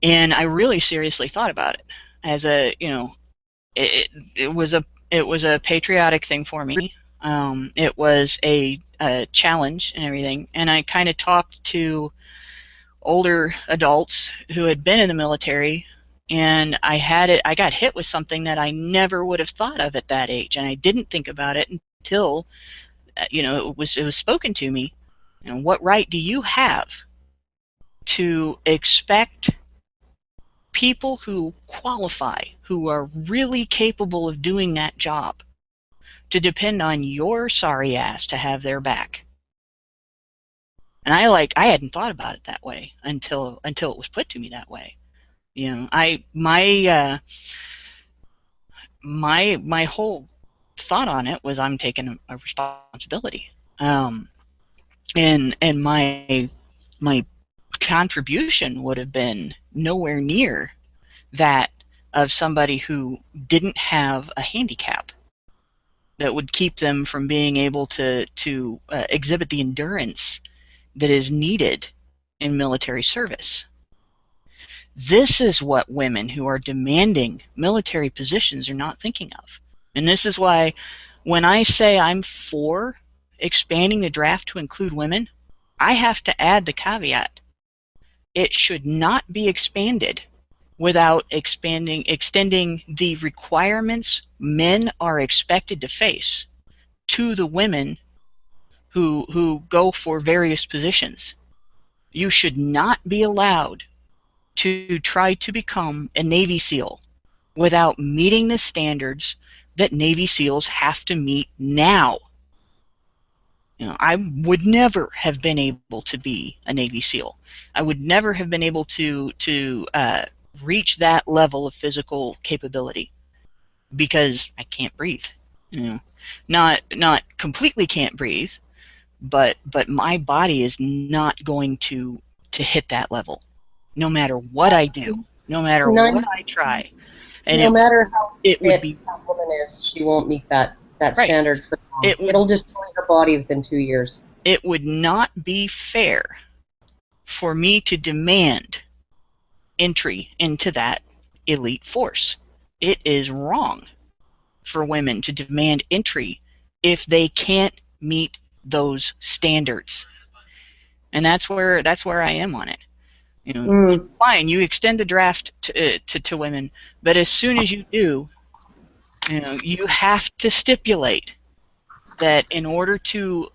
A: And I really seriously thought about it as it was a patriotic thing for me. It was a challenge and everything, and I kind of talked to older adults who had been in the military, and I got hit with something that I never would have thought of at that age, and I didn't think about it until it was spoken to me. What right do you have to expect people who qualify, who are really capable of doing that job, to depend on your sorry ass to have their back? And I hadn't thought about it that way until it was put to me that way. My whole thought on it was, I'm taking a responsibility, and my contribution would have been nowhere near that of somebody who didn't have a handicap that would keep them from being able to exhibit the endurance that is needed in military service. This is what women who are demanding military positions are not thinking of. And this is why when I say I'm for expanding the draft to include women, I have to add the caveat: it should not be expanded without extending the requirements men are expected to face to the women who go for various positions. You should not be allowed to try to become a Navy SEAL without meeting the standards that Navy SEALs have to meet now. I would never have been able to be a Navy SEAL. I would never have been able to reach that level of physical capability because I can't breathe. Not completely can't breathe, but my body is not going to hit that level, no matter what I do, no matter what I try. And
C: no matter how
A: it
C: fit
A: would be,
C: that woman is, she won't meet that
A: right.
C: standard. It'll destroy her body within 2 years.
A: It would not be fair for me to demand entry into that elite force. It is wrong for women to demand entry if they can't meet those standards. And that's where I am on it. Fine, you extend the draft to women, but as soon as you do, you have to stipulate that in order to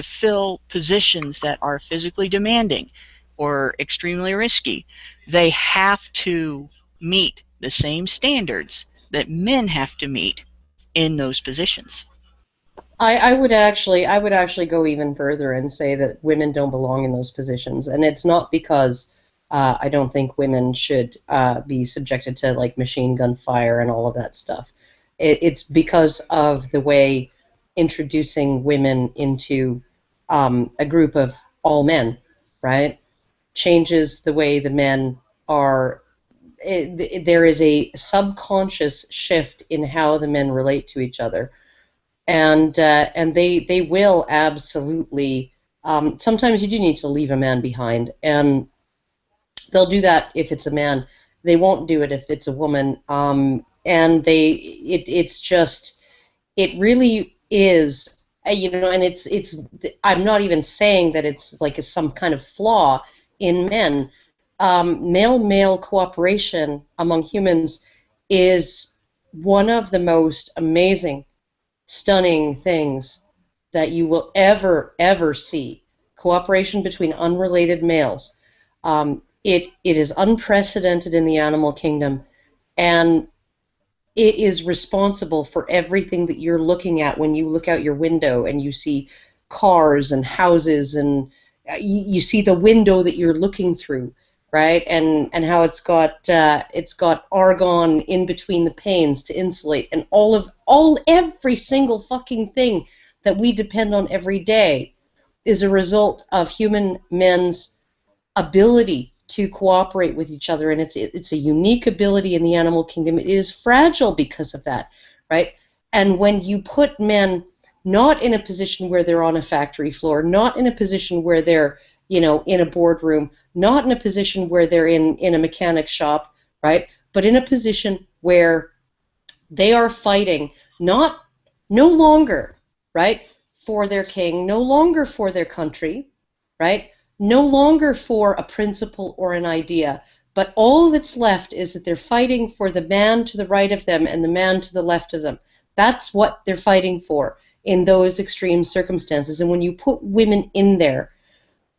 A: fill positions that are physically demanding or extremely risky, they have to meet the same standards that men have to meet in those positions.
C: I would actually go even further and say that women don't belong in those positions, and it's not because I don't think women should be subjected to like machine gun fire and all of that stuff. It's because of the way introducing women into a group of all men, right, changes the way the men are. There is a subconscious shift in how the men relate to each other, and they will absolutely. Sometimes you do need to leave a man behind, and they'll do that if it's a man. They won't do it if it's a woman. And it's just, it really is, and it's. I'm not even saying that it's like some kind of flaw in men. Male-male cooperation among humans is one of the most amazing, stunning things that you will ever see. Cooperation between unrelated males. It is unprecedented in the animal kingdom, and it is responsible for everything that you're looking at when you look out your window and you see cars and houses, and you see the window that you're looking through, right? And how it's got argon in between the panes to insulate, and every single fucking thing that we depend on every day is a result of human men's ability to cooperate with each other, and it's a unique ability in the animal kingdom. It is fragile because of that, right? And when you put men not in a position where they're on a factory floor, not in a position where they're, in a boardroom, not in a position where they're in a mechanic shop, right? But in a position where they are fighting no longer, right, for their king, no longer for their country, right? No longer for a principle or an idea, but all that's left is that they're fighting for the man to the right of them and the man to the left of them. That's what they're fighting for in those extreme circumstances. And when you put women in there,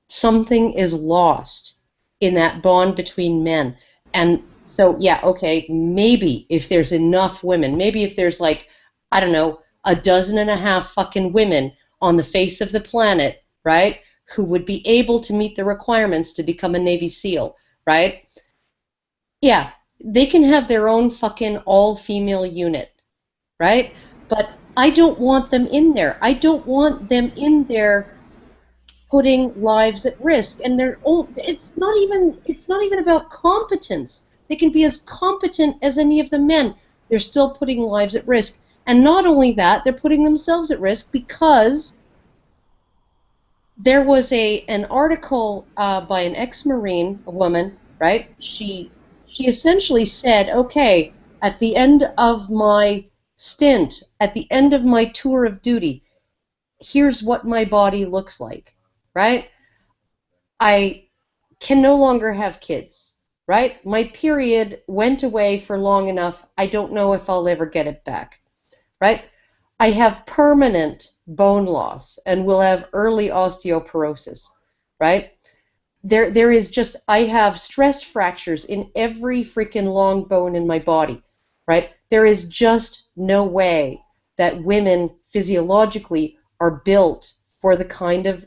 C: something is lost in that bond between men. And so, yeah, okay, maybe if there's enough women, maybe if there's like, I don't know, 12.5 fucking women on the face of the planet, right, who would be able to meet the requirements to become a Navy SEAL, right? Yeah, they can have their own fucking all-female unit, right? But I don't want them in there. I don't want them in there putting lives at risk. And it's not even about competence. They can be as competent as any of the men. They're still putting lives at risk. And not only that, they're putting themselves at risk because there was an article by an ex-Marine, a woman, right? She essentially said, okay, at the end of my stint, at the end of my tour of duty, here's what my body looks like, right? I can no longer have kids, right? My period went away for long enough. I don't know if I'll ever get it back, right? I have permanent bone loss and will have early osteoporosis, right? There is just, I have stress fractures in every freaking long bone in my body, right? There is just no way that women physiologically are built for the kind of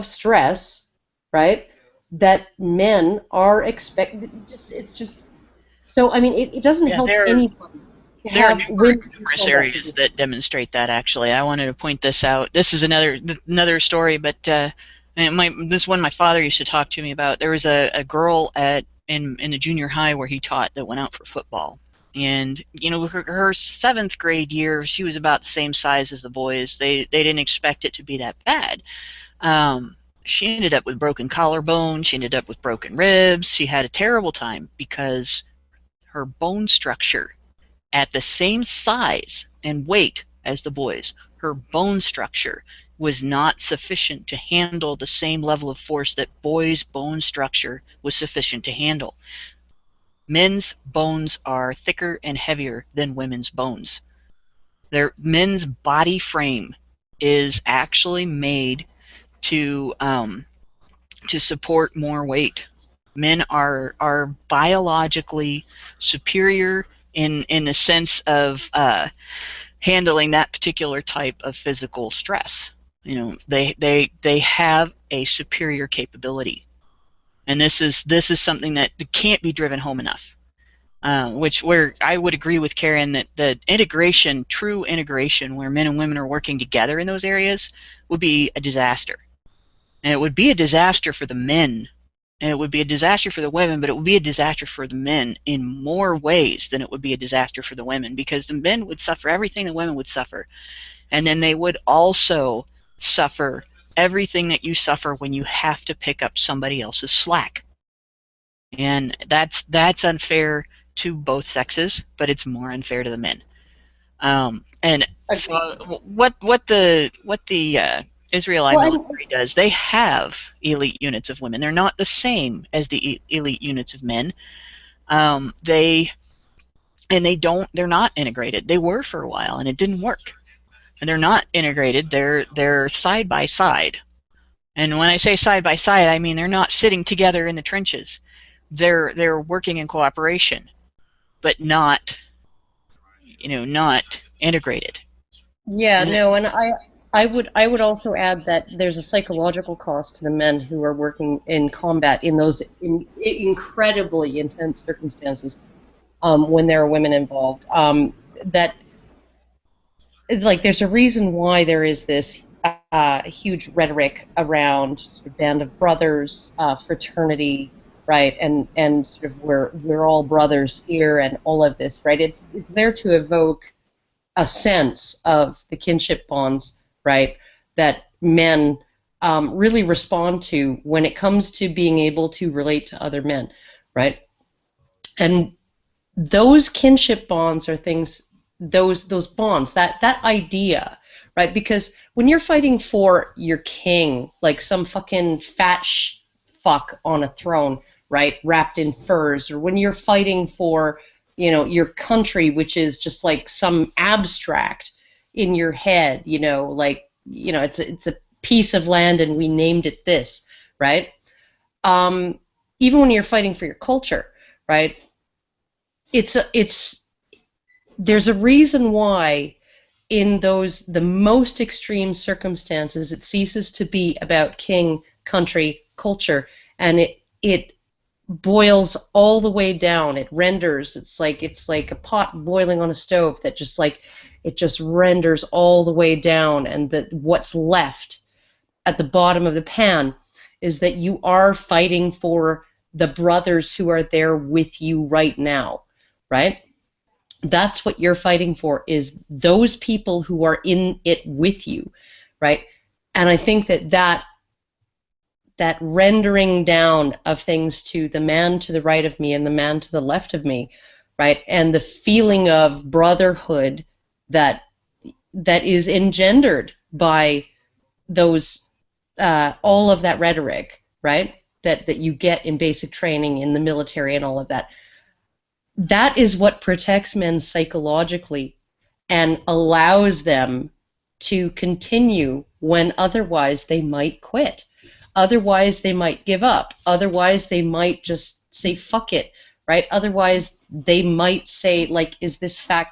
C: stress, right, that men are expected. It's just so. I mean, it doesn't help anyone.
A: There are numerous areas that demonstrate that, actually. I wanted to point this out. This is another story, but this is one my father used to talk to me about. There was a girl in the junior high where he taught that went out for football. And, her 7th grade year, she was about the same size as the boys. They didn't expect it to be that bad. She ended up with broken collarbone. She ended up with broken ribs. She had a terrible time because her bone structure, at the same size and weight as the boys, her bone structure was not sufficient to handle the same level of force that boys' bone structure was sufficient to handle. Men's bones are thicker and heavier than women's bones. Men's body frame is actually made to support more weight. Men are biologically superior in the sense of handling that particular type of physical stress. You know, they have a superior capability, and this is something that can't be driven home enough. Which where I would agree with Karen that the integration, true integration, where men and women are working together in those areas, would be a disaster. And it would be a disaster for the men, and it would be a disaster for the women, but it would be a disaster for the men in more ways than it would be a disaster for the women, because the men would suffer everything the women would suffer. And then they would also suffer everything that you suffer when you have to pick up somebody else's slack. And that's unfair to both sexes, but it's more unfair to the men. And so what the Israelite military does, they have elite units of women. They're not the same as the elite units of men. They're not integrated. They were for a while, and it didn't work. And they're not integrated. They're side by side. And when I say side by side, I mean they're not sitting together in the trenches. They're working in cooperation, but not integrated.
C: Yeah, no, and I would also add that there's a psychological cost to the men who are working in combat in those incredibly intense circumstances when there are women involved. That like there's a reason why there is this huge rhetoric around sort of band of brothers, fraternity, right, and sort of we're all brothers here and all of this, right? It's there to evoke a sense of the kinship bonds, right, that men really respond to when it comes to being able to relate to other men, right? And those kinship bonds are things, those bonds, that idea, right? Because when you're fighting for your king, like some fucking fat fuck on a throne, right, wrapped in furs, or when you're fighting for, your country, which is just like some abstract in your head, it's a piece of land and we named it this, right? Even when you're fighting for your culture, right? There's a reason why in the most extreme circumstances it ceases to be about king, country, culture, and it boils all the way down. It renders. It's like a pot boiling on a stove that it just renders all the way down, and that what's left at the bottom of the pan is that you are fighting for the brothers who are there with you right now, right? That's what you're fighting for, is those people who are in it with you, right? And I think that rendering down of things to the man to the right of me and the man to the left of me, right, and the feeling of brotherhood that is engendered by those all of that rhetoric, right, that you get in basic training in the military and all of that. That is what protects men psychologically and allows them to continue when otherwise they might quit. Otherwise they might give up. Otherwise they might just say fuck it, right? Otherwise they might say, like, is this fat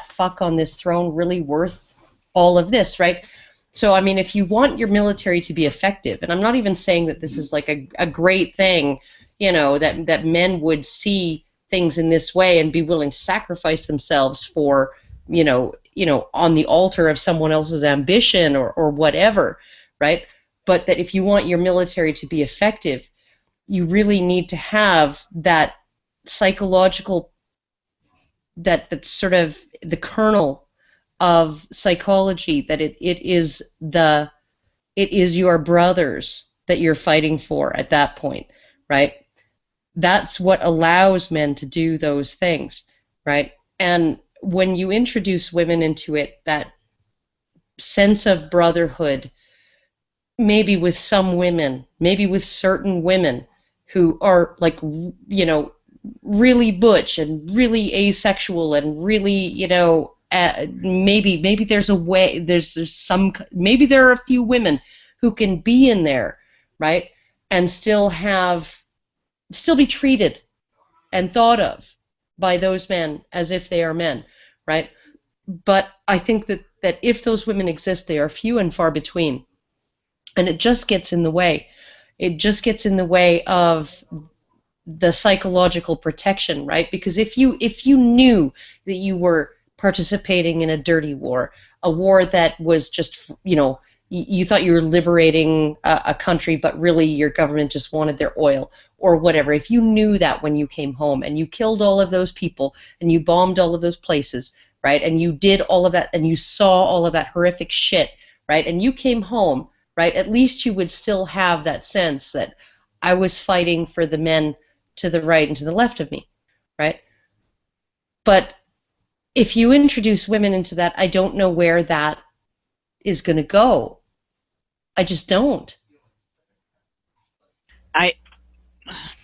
C: fuck on this throne really worth all of this, right? So, I mean, if you want your military to be effective, and I'm not even saying that this is like a great thing, that men would see things in this way and be willing to sacrifice themselves for, on the altar of someone else's ambition or whatever, right? But that if you want your military to be effective, you really need to have that psychological, that sort of the kernel of psychology, that it is your brothers that you're fighting for at that point, right? That's what allows men to do those things, right? And when you introduce women into it, that sense of brotherhood, maybe with some women, maybe with certain women who are like, really butch and really asexual and really, maybe there's a way, maybe there are a few women who can be in there, right, and still be treated and thought of by those men as if they are men, right? but I think that if those women exist, they are few and far between. And it just gets in the way. It just gets in the way of the psychological protection, right? Because if you knew that you were participating in a dirty war, a war that was just, you thought you were liberating a country, but really your government just wanted their oil or whatever. If you knew that when you came home and you killed all of those people and you bombed all of those places, right? And you did all of that and you saw all of that horrific shit, right? And you came home, right? At least you would still have that sense that I was fighting for the men to the right and to the left of me, right? But if you introduce women into that, I don't know where that is going to go. I just don't.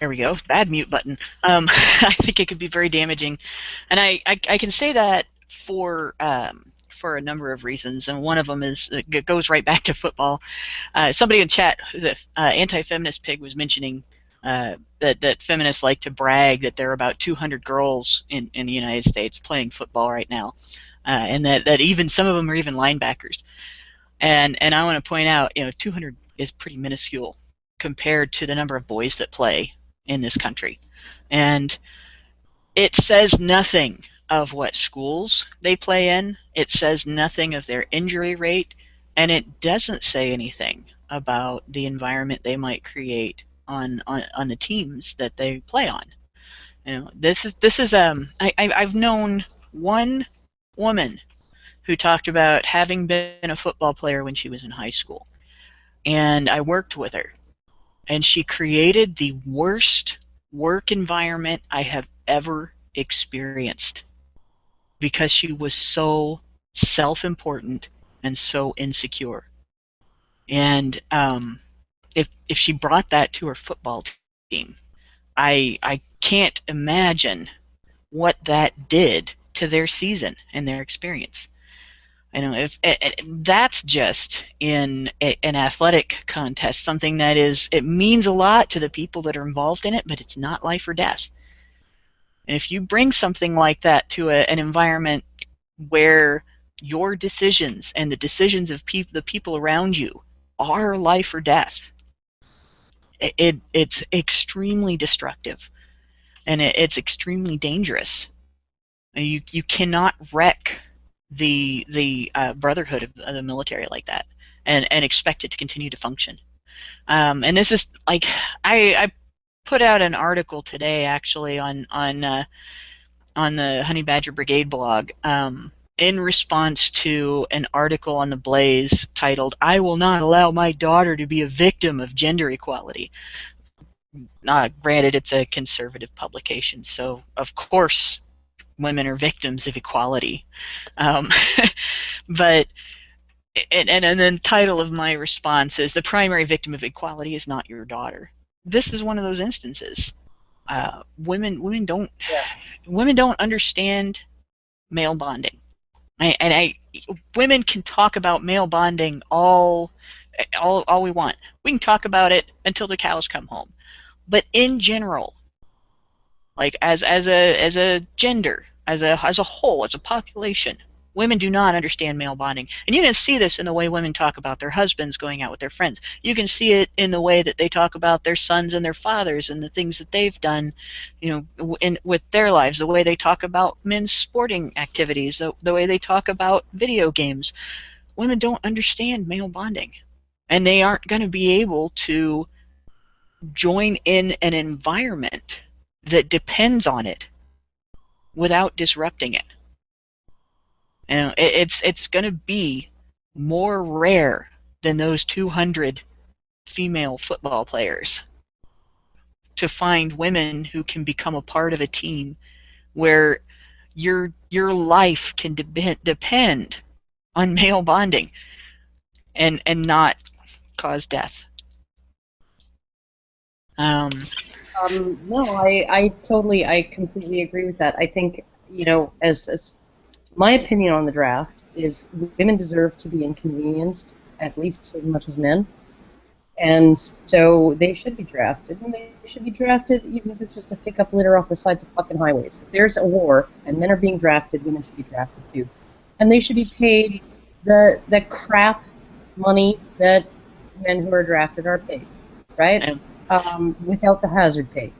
A: There we go. Bad mute button. I think it could be very damaging, and I can say that for a number of reasons, and one of them is it goes right back to football. Somebody in chat, who's an anti-feminist pig, was mentioning that feminists like to brag that there are about 200 girls in the United States playing football right now, and that even some of them are even linebackers. And I want to point out, 200 is pretty minuscule compared to the number of boys that play in this country. And it says nothing of what schools they play in. It says nothing of their injury rate, and it doesn't say anything about the environment they might create on the teams that they play on. I've known one woman who talked about having been a football player when she was in high school, and I worked with her, and she created the worst work environment I have ever experienced because she was so self-important and so insecure. And if she brought that to her football team, I can't imagine what that did to their season and their experience. If that's just in an athletic contest, something that it means a lot to the people that are involved in it, but it's not life or death. And if you bring something like that to an environment where your decisions and the decisions of the people around you are life or death, it's extremely destructive, and it's extremely dangerous. You cannot wreck the brotherhood of the military like that and expect it to continue to function. And this is like I put out an article today actually on the Honey Badger Brigade blog in response to an article on the Blaze titled "I Will Not Allow My Daughter to Be a Victim of Gender Equality." Granted, it's a conservative publication, so of course women are victims of equality. But and then the title of my response is "The primary victim of equality is not your daughter." This is one of those instances. Women don't understand male bonding, women can talk about male bonding all we want. We can talk about it until the cows come home, but in general, like as a gender, as a whole, as a population, women do not understand male bonding. And you can see this in the way women talk about their husbands going out with their friends. You can see it in the way that they talk about their sons and their fathers and the things that they've done, with their lives, the way they talk about men's sporting activities, the way they talk about video games. Women don't understand male bonding, and they aren't going to be able to join in an environment that depends on it without disrupting it. It's going to be more rare than those 200 female football players to find women who can become a part of a team where your life can depend on male bonding and not cause death.
C: No, I completely agree with that. I think, as my opinion on the draft is women deserve to be inconvenienced at least as much as men. And so they should be drafted, and they should be drafted even if it's just to pick up litter off the sides of fucking highways. If there's a war and men are being drafted, women should be drafted too. and they should be paid the crap money that men who are drafted are paid, right? Without the hazard pay.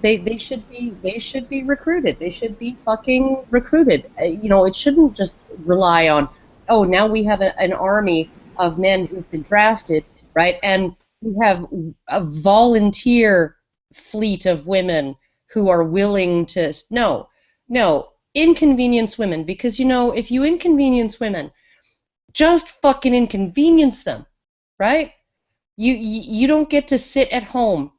C: They should be recruited. They should be fucking recruited. It shouldn't just rely on, oh, now we have an army of men who've been drafted, right? And we have a volunteer fleet of women who are willing to no inconvenience women, because if you inconvenience women, just fucking inconvenience them, right? You don't get to sit at home,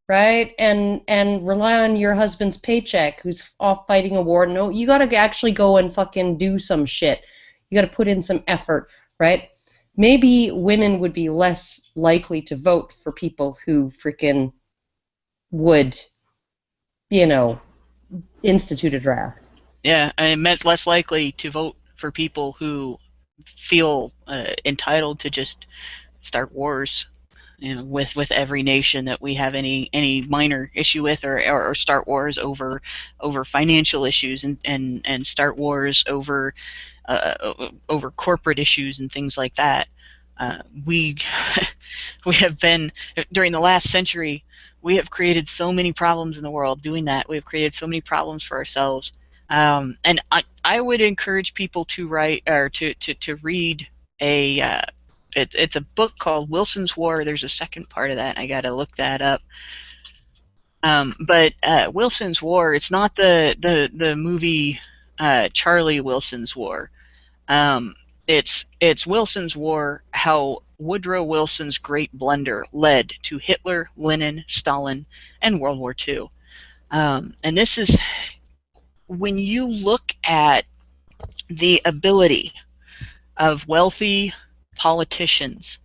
C: right, and rely on your husband's paycheck who's off fighting a war. No, you got to actually go and fucking do some shit. You got to put in some effort, right? Maybe women would be less likely to vote for people who freaking would, institute a draft.
A: Yeah, and it meant less likely to vote for people who feel entitled to just start wars, with every nation that we have any minor issue with, or start wars over financial issues, and start wars over corporate issues and things like that. We have been, during the last century, we have created so many problems in the world doing that. We have created so many problems for ourselves. And I would encourage people to write, or to read it's a book called Wilson's War. There's a second part of that. I got to look that up. But Wilson's War, it's not the movie Charlie Wilson's War. It's Wilson's War, how Woodrow Wilson's great blunder led to Hitler, Lenin, Stalin, and World War II. And this is, when you look at the ability of wealthy politicians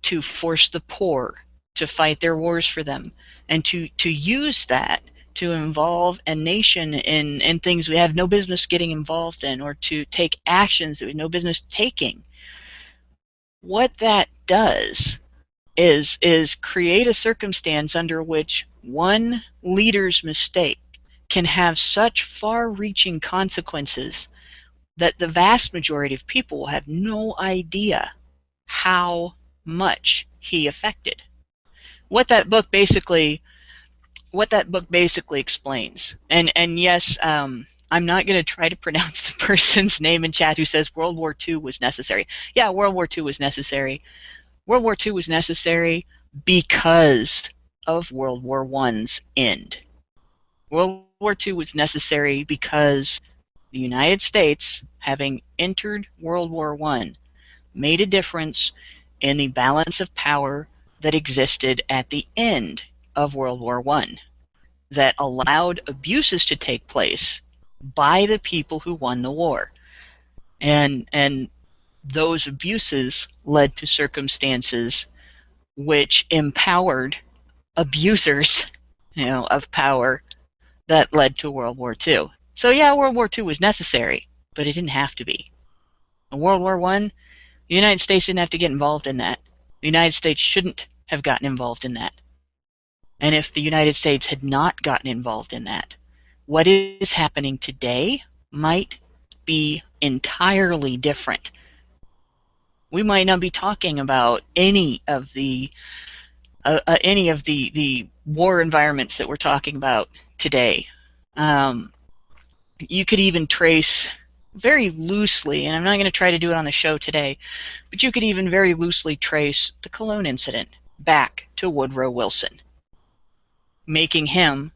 A: to force the poor to fight their wars for them, and to use that to involve a nation in things we have no business getting involved in, or to take actions that we have no business taking. What that does is create a circumstance under which one leader's mistake can have such far-reaching consequences that the vast majority of people will have no idea how much he affected. What that book basically explains, and yes, I'm not going to try to pronounce the person's name in chat who says World War II was necessary. Yeah, World War II was necessary. World War II was necessary because of World War I's end. World War II was necessary because the United States, having entered World War I, made a difference in the balance of power that existed at the end of World War I, that allowed abuses to take place by the people who won the war. And those abuses led to circumstances which empowered abusers, of power, that led to World War II. So yeah, World War II was necessary, but it didn't have to be. In World War I, the United States didn't have to get involved in that. The United States shouldn't have gotten involved in that. And if the United States had not gotten involved in that, what is happening today might be entirely different. We might not be talking about any of the war environments that we're talking about today. You could even trace very loosely, and I'm not going to try to do it on the show today, but you could even very loosely trace the Cologne incident back to Woodrow Wilson, making him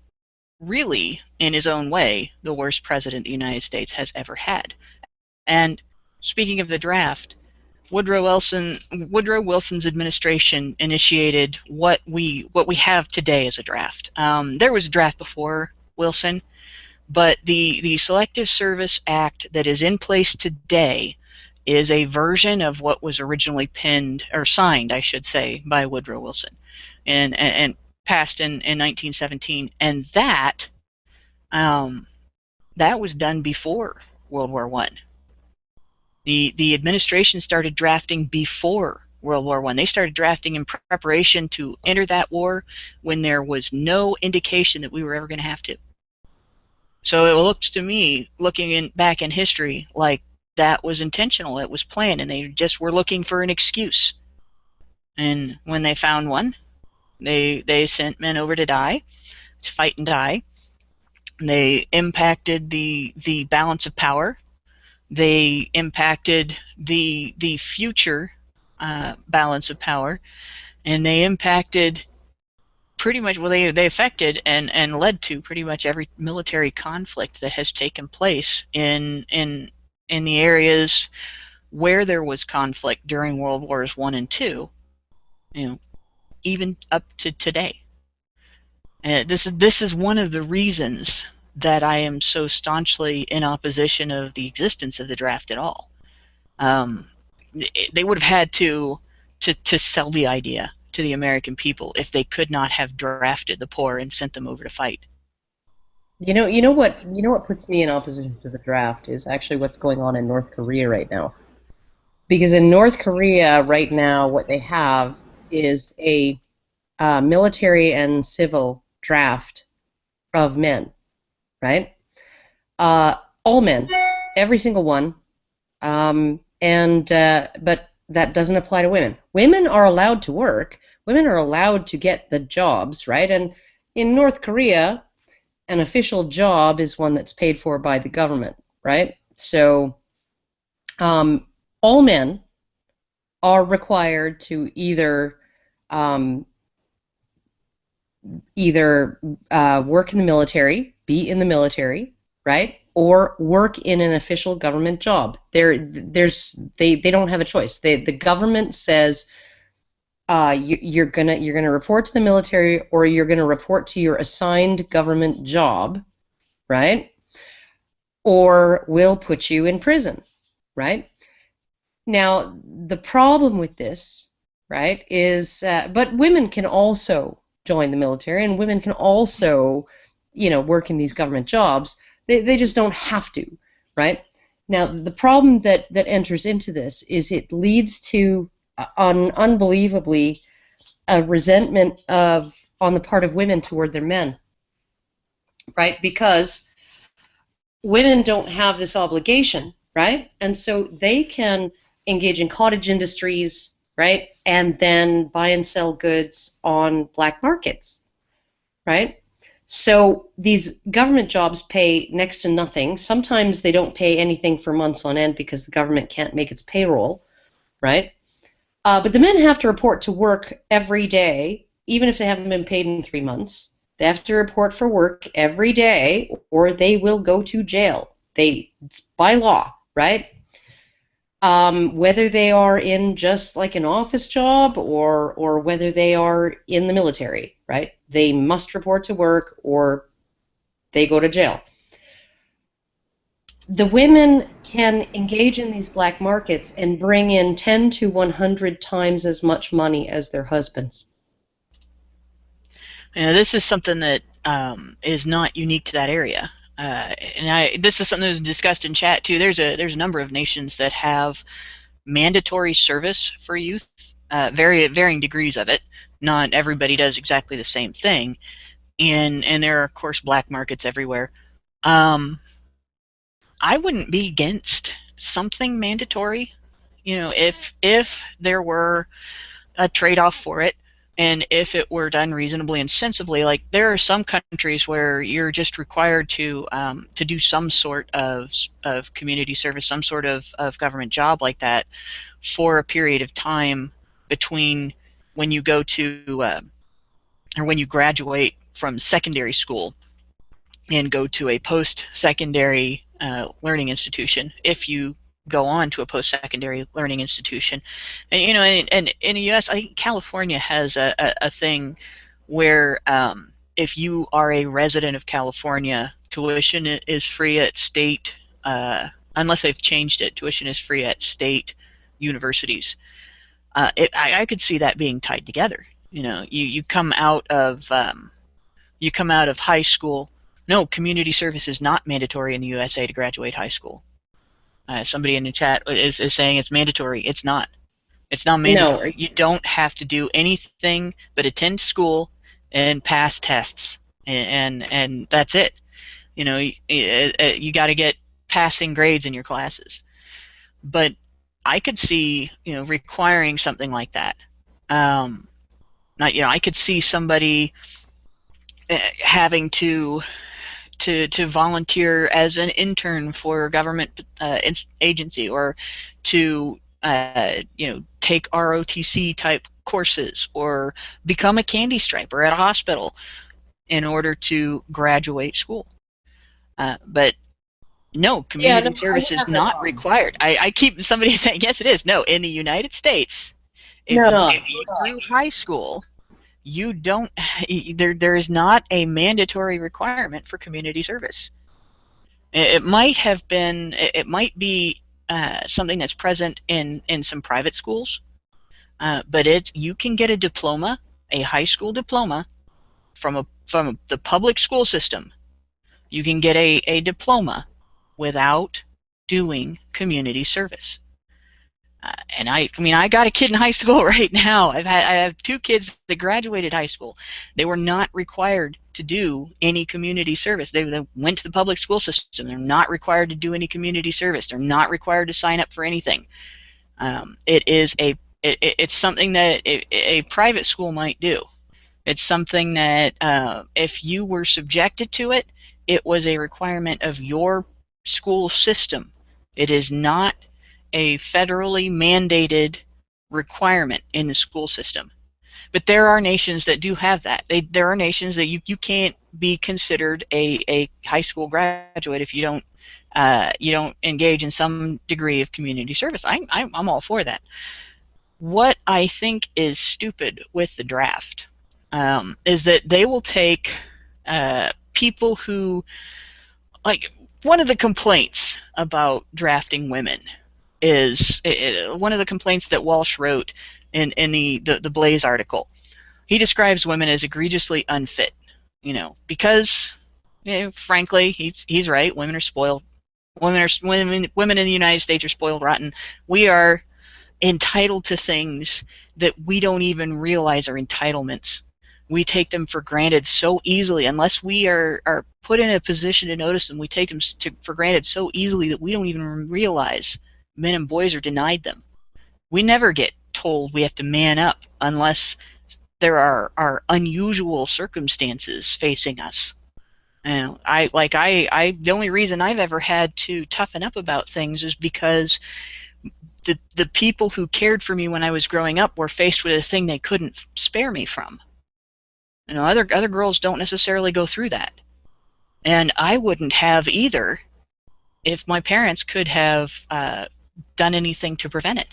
A: really, in his own way, the worst president the United States has ever had. And speaking of the draft, Woodrow Wilson's administration initiated what we have today as a draft. There was a draft before Wilson, but the Selective Service Act that is in place today is a version of what was originally signed, I should say, by Woodrow Wilson, and passed in 1917, and that was done before World War I. The administration started drafting before World War I. They started drafting in preparation to enter that war when there was no indication that we were ever going to have to. So it looks to me, looking back in history, like that was intentional. It was planned, and they just were looking for an excuse. And when they found one, they sent men over to die, to fight and die. They impacted the balance of power. They impacted the future balance of power, and they impacted pretty much, well, they affected and led to pretty much every military conflict that has taken place in the areas where there was conflict during World Wars I and II, even up to today. And this is one of the reasons that I am so staunchly in opposition of the existence of the draft at all. They would have had to sell the idea to the American people if they could not have drafted the poor and sent them over to fight.
C: You know what puts me in opposition to the draft is actually what's going on in North Korea right now. Because in North Korea right now, what they have is a military and civil draft of men, right? All men, every single one, but that doesn't apply to women. Women are allowed to work. Women are allowed to get the jobs, right? And in North Korea, an official job is one that's paid for by the government, right? So all men are required to either work in the military, be in the military, right, or work in an official government job. They don't have a choice. The government says you're gonna report to the military, or you're gonna report to your assigned government job, right, or we'll put you in prison, right? Now the problem with this, right, is but women can also join the military, and women can also, work in these government jobs. They just don't have to, right? Now, the problem that enters into this is it leads to unbelievably a resentment on the part of women toward their men, right? Because women don't have this obligation, right? And so they can engage in cottage industries, right, and then buy and sell goods on black markets, right? So these government jobs pay next to nothing. Sometimes they don't pay anything for months on end because the government can't make its payroll, right? But the men have to report to work every day, even if they haven't been paid in 3 months. They have to report for work every day, or they will go to jail. It's by law, right? Whether they are in just like an office job or whether they are in the military, right? They must report to work or they go to jail. The women can engage in these black markets and bring in 10 to 100 times as much money as their husbands.
A: This is something that is not unique to that area. This is something that was discussed in chat too. There's a number of nations that have mandatory service for youth, varying degrees of it. Not everybody does exactly the same thing, and there are of course black markets everywhere. I wouldn't be against something mandatory, if there were a trade-off for it. And if it were done reasonably and sensibly, like there are some countries where you're just required to do some sort of community service, some sort of government job like that, for a period of time between when you go to or when you graduate from secondary school and go to a post-secondary learning institution. If you go on to a post-secondary learning institution, and and in the U.S., I think California has a thing where if you are a resident of California, tuition is free at state, unless they've changed it. Tuition is free at state universities. I could see that being tied together. You come out of high school. No, community service is not mandatory in the USA to graduate high school. Somebody in the chat is saying it's mandatory. It's not. It's not mandatory. No. You don't have to do anything but attend school and pass tests, and that's it. You got to get passing grades in your classes. but I could see, requiring something like that. I could see somebody having to volunteer as an intern for a government agency, or to take ROTC type courses, or become a candy striper at a hospital in order to graduate school. But no, community service is not required. I keep somebody saying, yes, it is. No, in the United States, if you through high school, you don't. There is not a mandatory requirement for community service. It might have been. It might be something that's present in some private schools, but you can get a diploma, a high school diploma, from the public school system. You can get a diploma without doing community service. And I got a kid in high school right now. I have 2 kids that graduated high school. They were not required to do any community service. They went to the public school system. They're not required to do any community service. They're not required to sign up for anything. It's something that a private school might do. It's something that if you were subjected to it, it was a requirement of your school system. It is not a federally mandated requirement in the school system. But there are nations that do have that. There are nations that you can't be considered a high school graduate if you don't engage in some degree of community service. I'm all for that. What I think is stupid with the draft is that they will take people who, like, one of the complaints about drafting women is one of the complaints that Walsh wrote in the Blaze article. He describes women as egregiously unfit, because, frankly, he's right. Women are spoiled. Women in the United States are spoiled rotten. We are entitled to things that we don't even realize are entitlements. We take them for granted so easily. Unless we are put in a position to notice them, we take them for granted so easily that we don't even realize men and boys are denied them. We never get told we have to man up unless there are unusual circumstances facing us. The only reason I've ever had to toughen up about things is because the people who cared for me when I was growing up were faced with a thing they couldn't spare me from. Other girls don't necessarily go through that, and I wouldn't have either if my parents could have done anything to prevent it.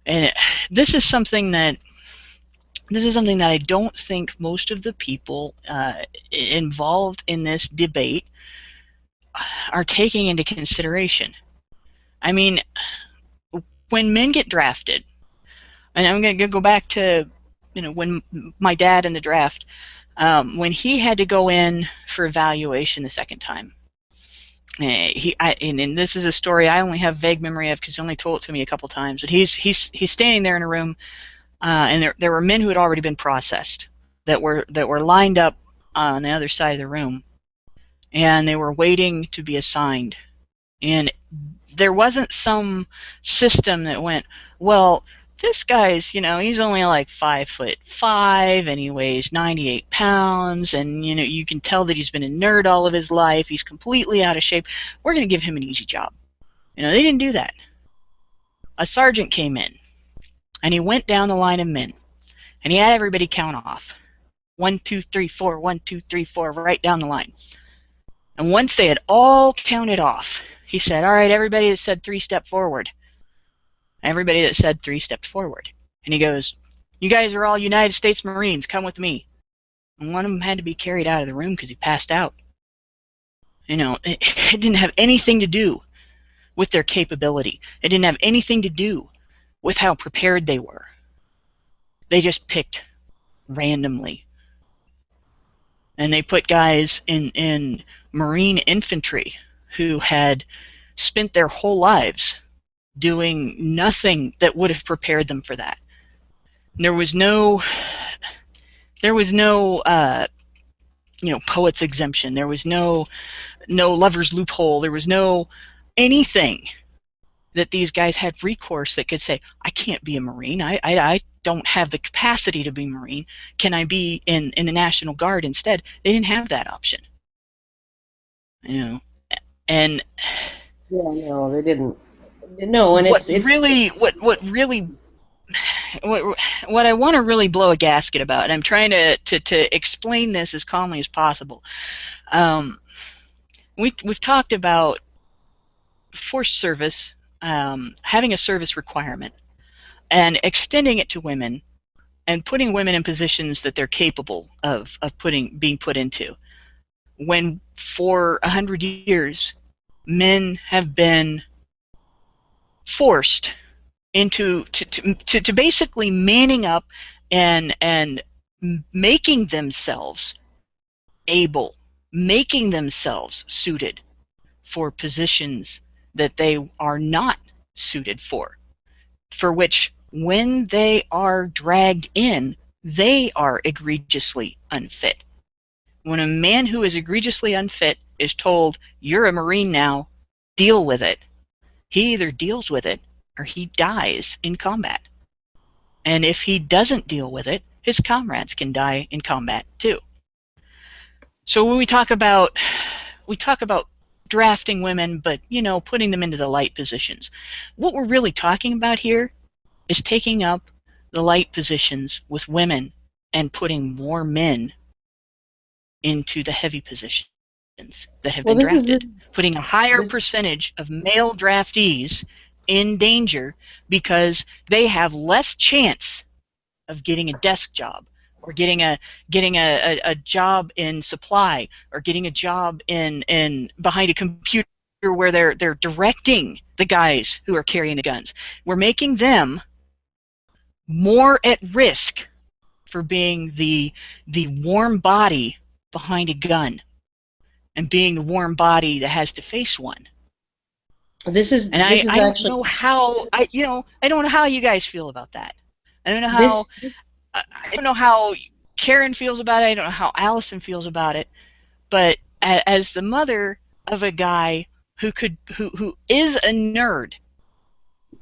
A: And this is something that I don't think most of the people involved in this debate are taking into consideration. I mean, when men get drafted, and I'm going to go back to when my dad in the draft, when he had to go in for evaluation the second time, and this is a story I only have vague memory of because he only told it to me a couple times. But he's standing there in a room, and there were men who had already been processed that were lined up on the other side of the room, and they were waiting to be assigned. And there wasn't some system that went, well, this guy's, he's only like 5'5", and he weighs 98 pounds, and you can tell that he's been a nerd all of his life. He's completely out of shape. We're going to give him an easy job. They didn't do that. A sergeant came in, and he went down the line of men, and he had everybody count off 1, 2, 3, 4, 1, 2, 3, 4, right down the line. And once they had all counted off, he said, "All right, everybody that said 3 step forward." Everybody that said 3 stepped forward. And he goes, "You guys are all United States Marines. Come with me." And one of them had to be carried out of the room because he passed out. It didn't have anything to do with their capability. It didn't have anything to do with how prepared they were. They just picked randomly. And they put guys in Marine infantry who had spent their whole lives doing nothing that would have prepared them for that. There was no poet's exemption. There was no lover's loophole. There was no anything that these guys had recourse that could say, I can't be a Marine. I don't have the capacity to be a Marine. Can I be in the National Guard instead? They didn't have that option. You know, and
C: yeah, no, they didn't. No, and
A: what
C: it's
A: really what I want to really blow a gasket about, and I'm trying to explain this as calmly as possible. We've talked about forced service, having a service requirement, and extending it to women, and putting women in positions that they're capable of being put into. When for 100 years, men have been forced into to basically manning up and making themselves able, making themselves suited for positions that they are not suited for which when they are dragged in, they are egregiously unfit. When a man who is egregiously unfit is told, you're a Marine now, deal with it, he either deals with it or he dies in combat. And if he doesn't deal with it, his comrades can die in combat too. So when we talk about drafting women, but putting them into the light positions, what we're really talking about here is taking up the light positions with women and putting more men into the heavy positions that have been drafted, putting a higher percentage of male draftees in danger because they have less chance of getting a desk job or getting a job in supply or getting a job in behind a computer where they're directing the guys who are carrying the guns. We're making them more at risk for being the warm body behind a gun and being the warm body that has to face one. I don't know how you guys feel about that. I don't know how Karen feels about it. I don't know how Allison feels about it. But as the mother of a guy who is a nerd,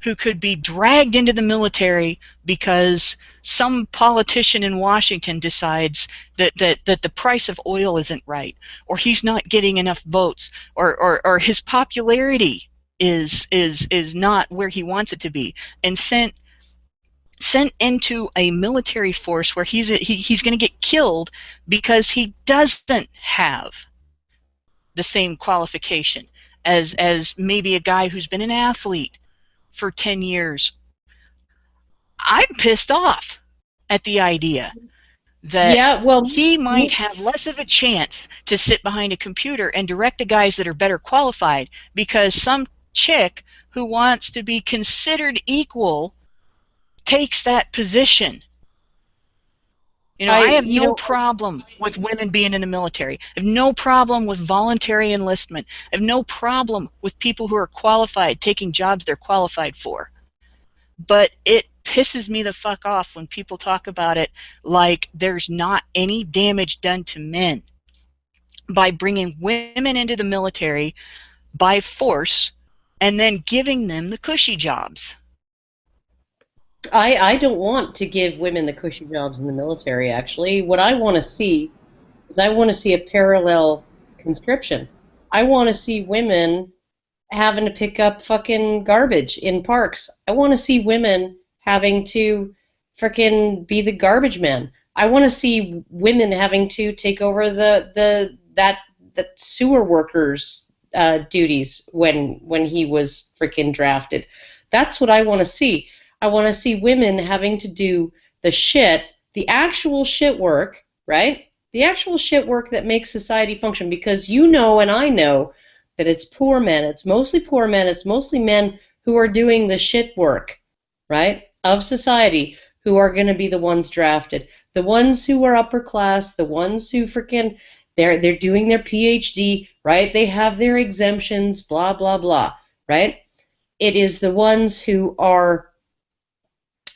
A: who could be dragged into the military because some politician in Washington decides that the price of oil isn't right, or he's not getting enough votes, or his popularity is not where he wants it to be, and sent into a military force where he's going to get killed because he doesn't have the same qualification as maybe a guy who's been an athlete for 10 years. I'm pissed off at the idea that he might have less of a chance to sit behind a computer and direct the guys that are better qualified because some chick who wants to be considered equal takes that position. I have no problem with women being in the military. I have no problem with voluntary enlistment. I have no problem with people who are qualified taking jobs they're qualified for. But it pisses me the fuck off when people talk about it like there's not any damage done to men by bringing women into the military by force and then giving them the cushy jobs.
C: I don't want to give women the cushy jobs in the military, actually. What I want to see is I want to see a parallel conscription. I want to see women having to pick up fucking garbage in parks. I want to see women having to frickin' be the garbage man. I want to see women having to take over the sewer workers' duties when he was frickin' drafted. That's what I want to see. I want to see women having to do the actual shit work, right? The actual shit work that makes society function, because and I know that it's poor men. It's mostly poor men. It's mostly men who are doing the shit work, right, of society, who are going to be the ones drafted. The ones who are upper class, the ones who they're doing their PhD, right? They have their exemptions, blah, blah, blah, right? It is the ones who are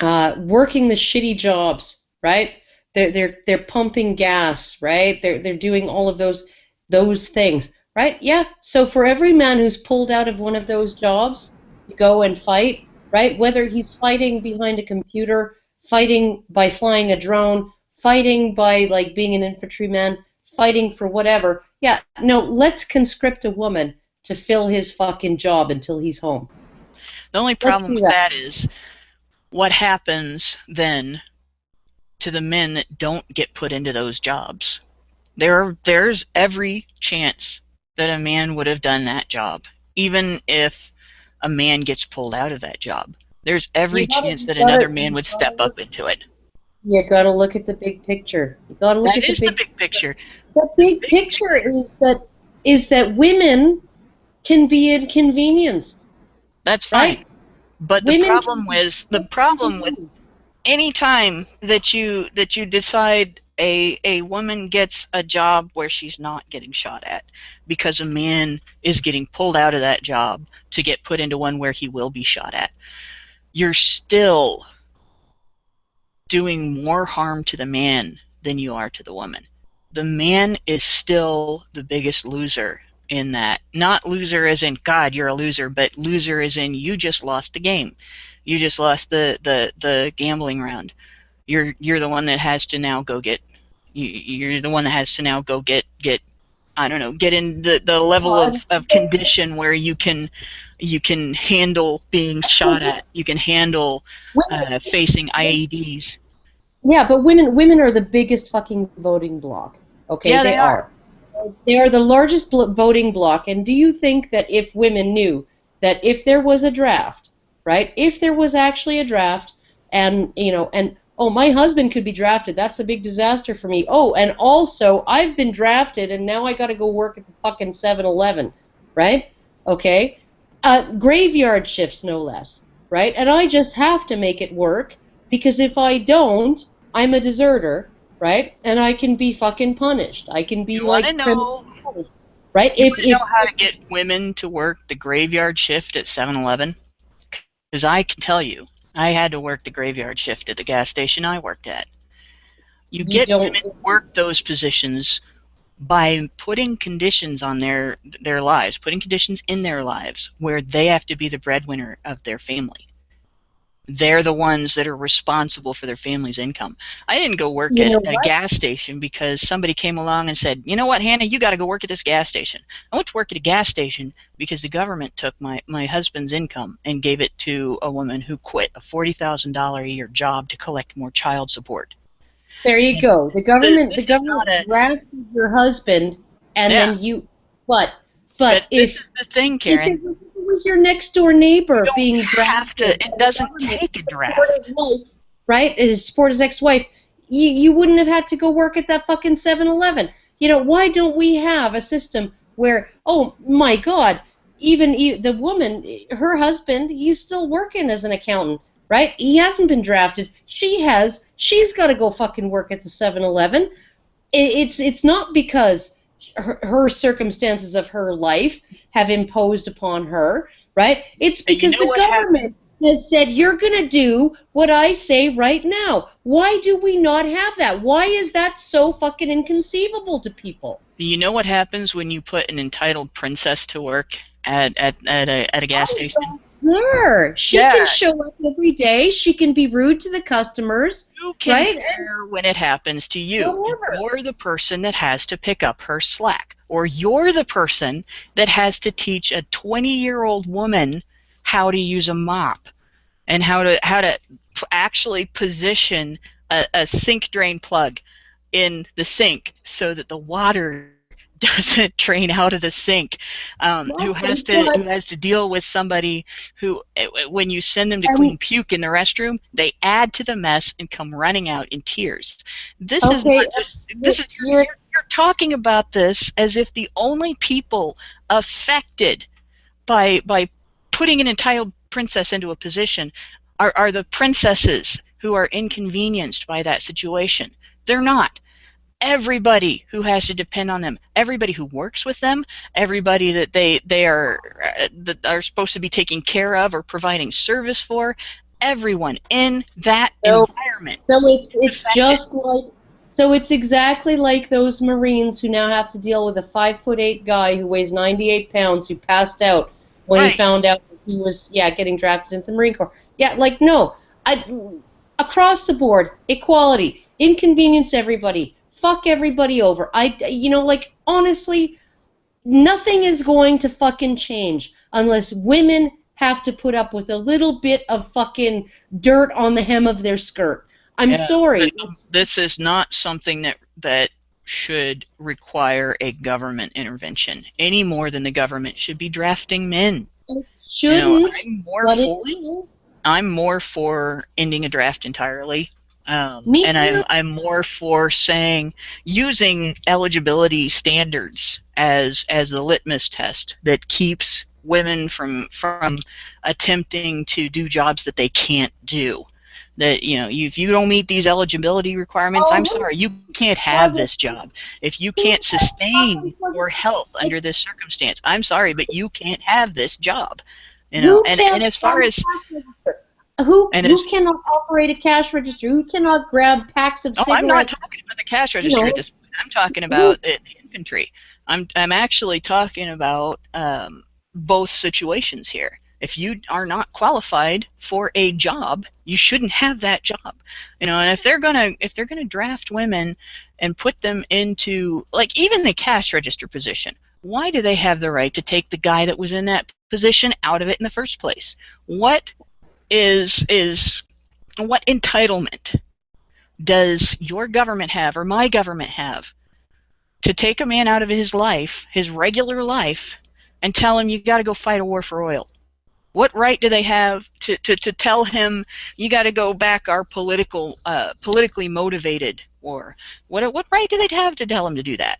C: working the shitty jobs, right? They're pumping gas, right? They're doing all of those things, right? Yeah. So for every man who's pulled out of one of those jobs, to go and fight, right? Whether he's fighting behind a computer, fighting by flying a drone, fighting by like being an infantryman, fighting for whatever. Yeah, no, let's conscript a woman to fill his fucking job until he's home.
A: The only problem with that is what happens then to the men that don't get put into those jobs. There's every chance that a man would have done that job, even if a man gets pulled out of that job. There's every chance that another man would step up into it.
C: You gotta look at the big picture. You gotta look at
A: the big picture.
C: The big picture is that women can be inconvenienced.
A: That's fine. Right? But the problem with any time that you decide a woman gets a job where she's not getting shot at because a man is getting pulled out of that job to get put into one where he will be shot at, you're still doing more harm to the man than you are to the woman. The man is still the biggest loser in that. Not loser as in, God, you're a loser, but loser as in you just lost the game. You just lost the gambling round. You're the one that has to now go get. You're the one that has to now go get. I don't know. Get in the level of condition where you can handle being shot at. You can handle facing IEDs.
C: Yeah, but women are the biggest fucking voting bloc. Okay,
A: yeah, they are.
C: They are the largest voting bloc. And do you think that if women knew that if there was a draft, right? If there was actually a draft, and oh, my husband could be drafted. That's a big disaster for me. Oh, and also, I've been drafted, and now I got to go work at the fucking 7-Eleven, right? Okay? Graveyard shifts, no less, right? And I just have to make it work, because if I don't, I'm a deserter, right? And I can be fucking punished. I can be criminally punished, right?
A: You know how to get women to work the graveyard shift at 7-Eleven? Because I can tell you, I had to work the graveyard shift at the gas station I worked at. You get women to work those positions by putting conditions on their lives, putting conditions in their lives where they have to be the breadwinner of their family. They're the ones that are responsible for their family's income. I didn't go work at a gas station because somebody came along and said, you know what, Hannah, you got to go work at this gas station. I went to work at a gas station because the government took my husband's income and gave it to a woman who quit a $40,000 a year job to collect more child support.
C: There you go. The government drafted your husband, and then you. But
A: this is the thing, Karen.
C: If it was your next door neighbor being drafted,
A: it doesn't take a draft.
C: Right? Support his ex-wife. You wouldn't have had to go work at that fucking 7-Eleven. Why don't we have a system where, oh my God, even the woman, her husband, he's still working as an accountant, right? He hasn't been drafted. She has. She's got to go fucking work at the 7-Eleven. It's not because her circumstances of her life have imposed upon her, right? It's because the government has said, you're going to do what I say right now. Why do we not have that? Why is that so fucking inconceivable to people?
A: You know what happens when you put an entitled princess to work at a gas station?
C: Sure. She can show up every day. She can be rude to the customers.
A: Who can care when it happens to you? Whatever. You're the person that has to pick up her slack. Or you're the person that has to teach a 20-year-old woman how to use a mop and how to actually position a sink drain plug in the sink so that the water doesn't drain out of the sink, who has to deal with somebody who, when you send them to clean puke in the restroom, they add to the mess and come running out in tears. This is not just, you're talking about this as if the only people affected by putting an entitled princess into a position are the princesses who are inconvenienced by that situation. They're not. Everybody who has to depend on them, everybody who works with them, everybody that they are supposed to be taking care of or providing service for, everyone in that environment.
C: So it's exactly like those Marines who now have to deal with a 5'8" guy who weighs 98 pounds who passed out when he found out that he was getting drafted into the Marine Corps. Yeah, like no, across the board, equality, inconvenience everybody, fuck everybody over. Like honestly, nothing is going to fucking change unless women have to put up with a little bit of fucking dirt on the hem of their skirt. I'm sorry.
A: This is not something that should require a government intervention any more than the government should be drafting men.
C: It shouldn't,
A: I'm more for ending a draft entirely.
C: Me
A: and
C: too.
A: I'm more for using eligibility standards as the litmus test that keeps women from attempting to do jobs that they can't do. That if you don't meet these eligibility requirements, I'm sorry, you can't have this job. If you can't sustain your health under this circumstance, I'm sorry, but you can't have this job. And as far as
C: who cannot operate a cash register? Who cannot grab packs of cigarettes?
A: I'm not talking about the cash register at this point. I'm talking about the infantry. I'm actually talking about both situations here. If you are not qualified for a job, you shouldn't have that job. And if they're gonna draft women and put them into like even the cash register position, why do they have the right to take the guy that was in that position out of it in the first place? What entitlement does your government have or my government have to take a man out of his life, his regular life, and tell him you got to go fight a war for oil? What right do they have to tell him you got to go back our politically motivated war? What right do they have to tell him to do that?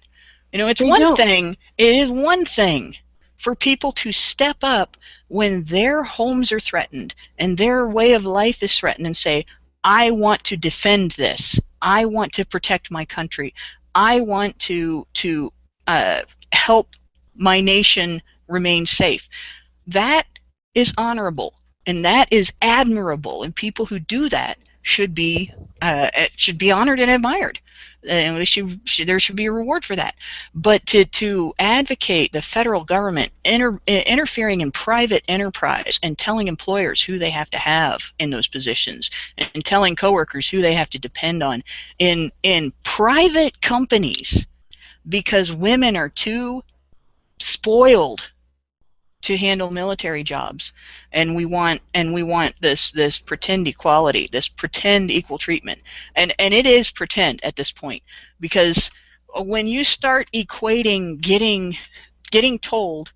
A: It's one thing. It is one thing for people to step up when their homes are threatened and their way of life is threatened and say, I want to defend this. I want to protect my country. I want to help my nation remain safe. That is honorable and that is admirable, and people who do that should be honored and admired. And there should be a reward for that. But to advocate the federal government interfering in private enterprise and telling employers who they have to have in those positions and telling coworkers who they have to depend on in private companies because women are too spoiled to handle military jobs, and we want this pretend equality, this pretend equal treatment, and it is pretend at this point, because when you start equating getting told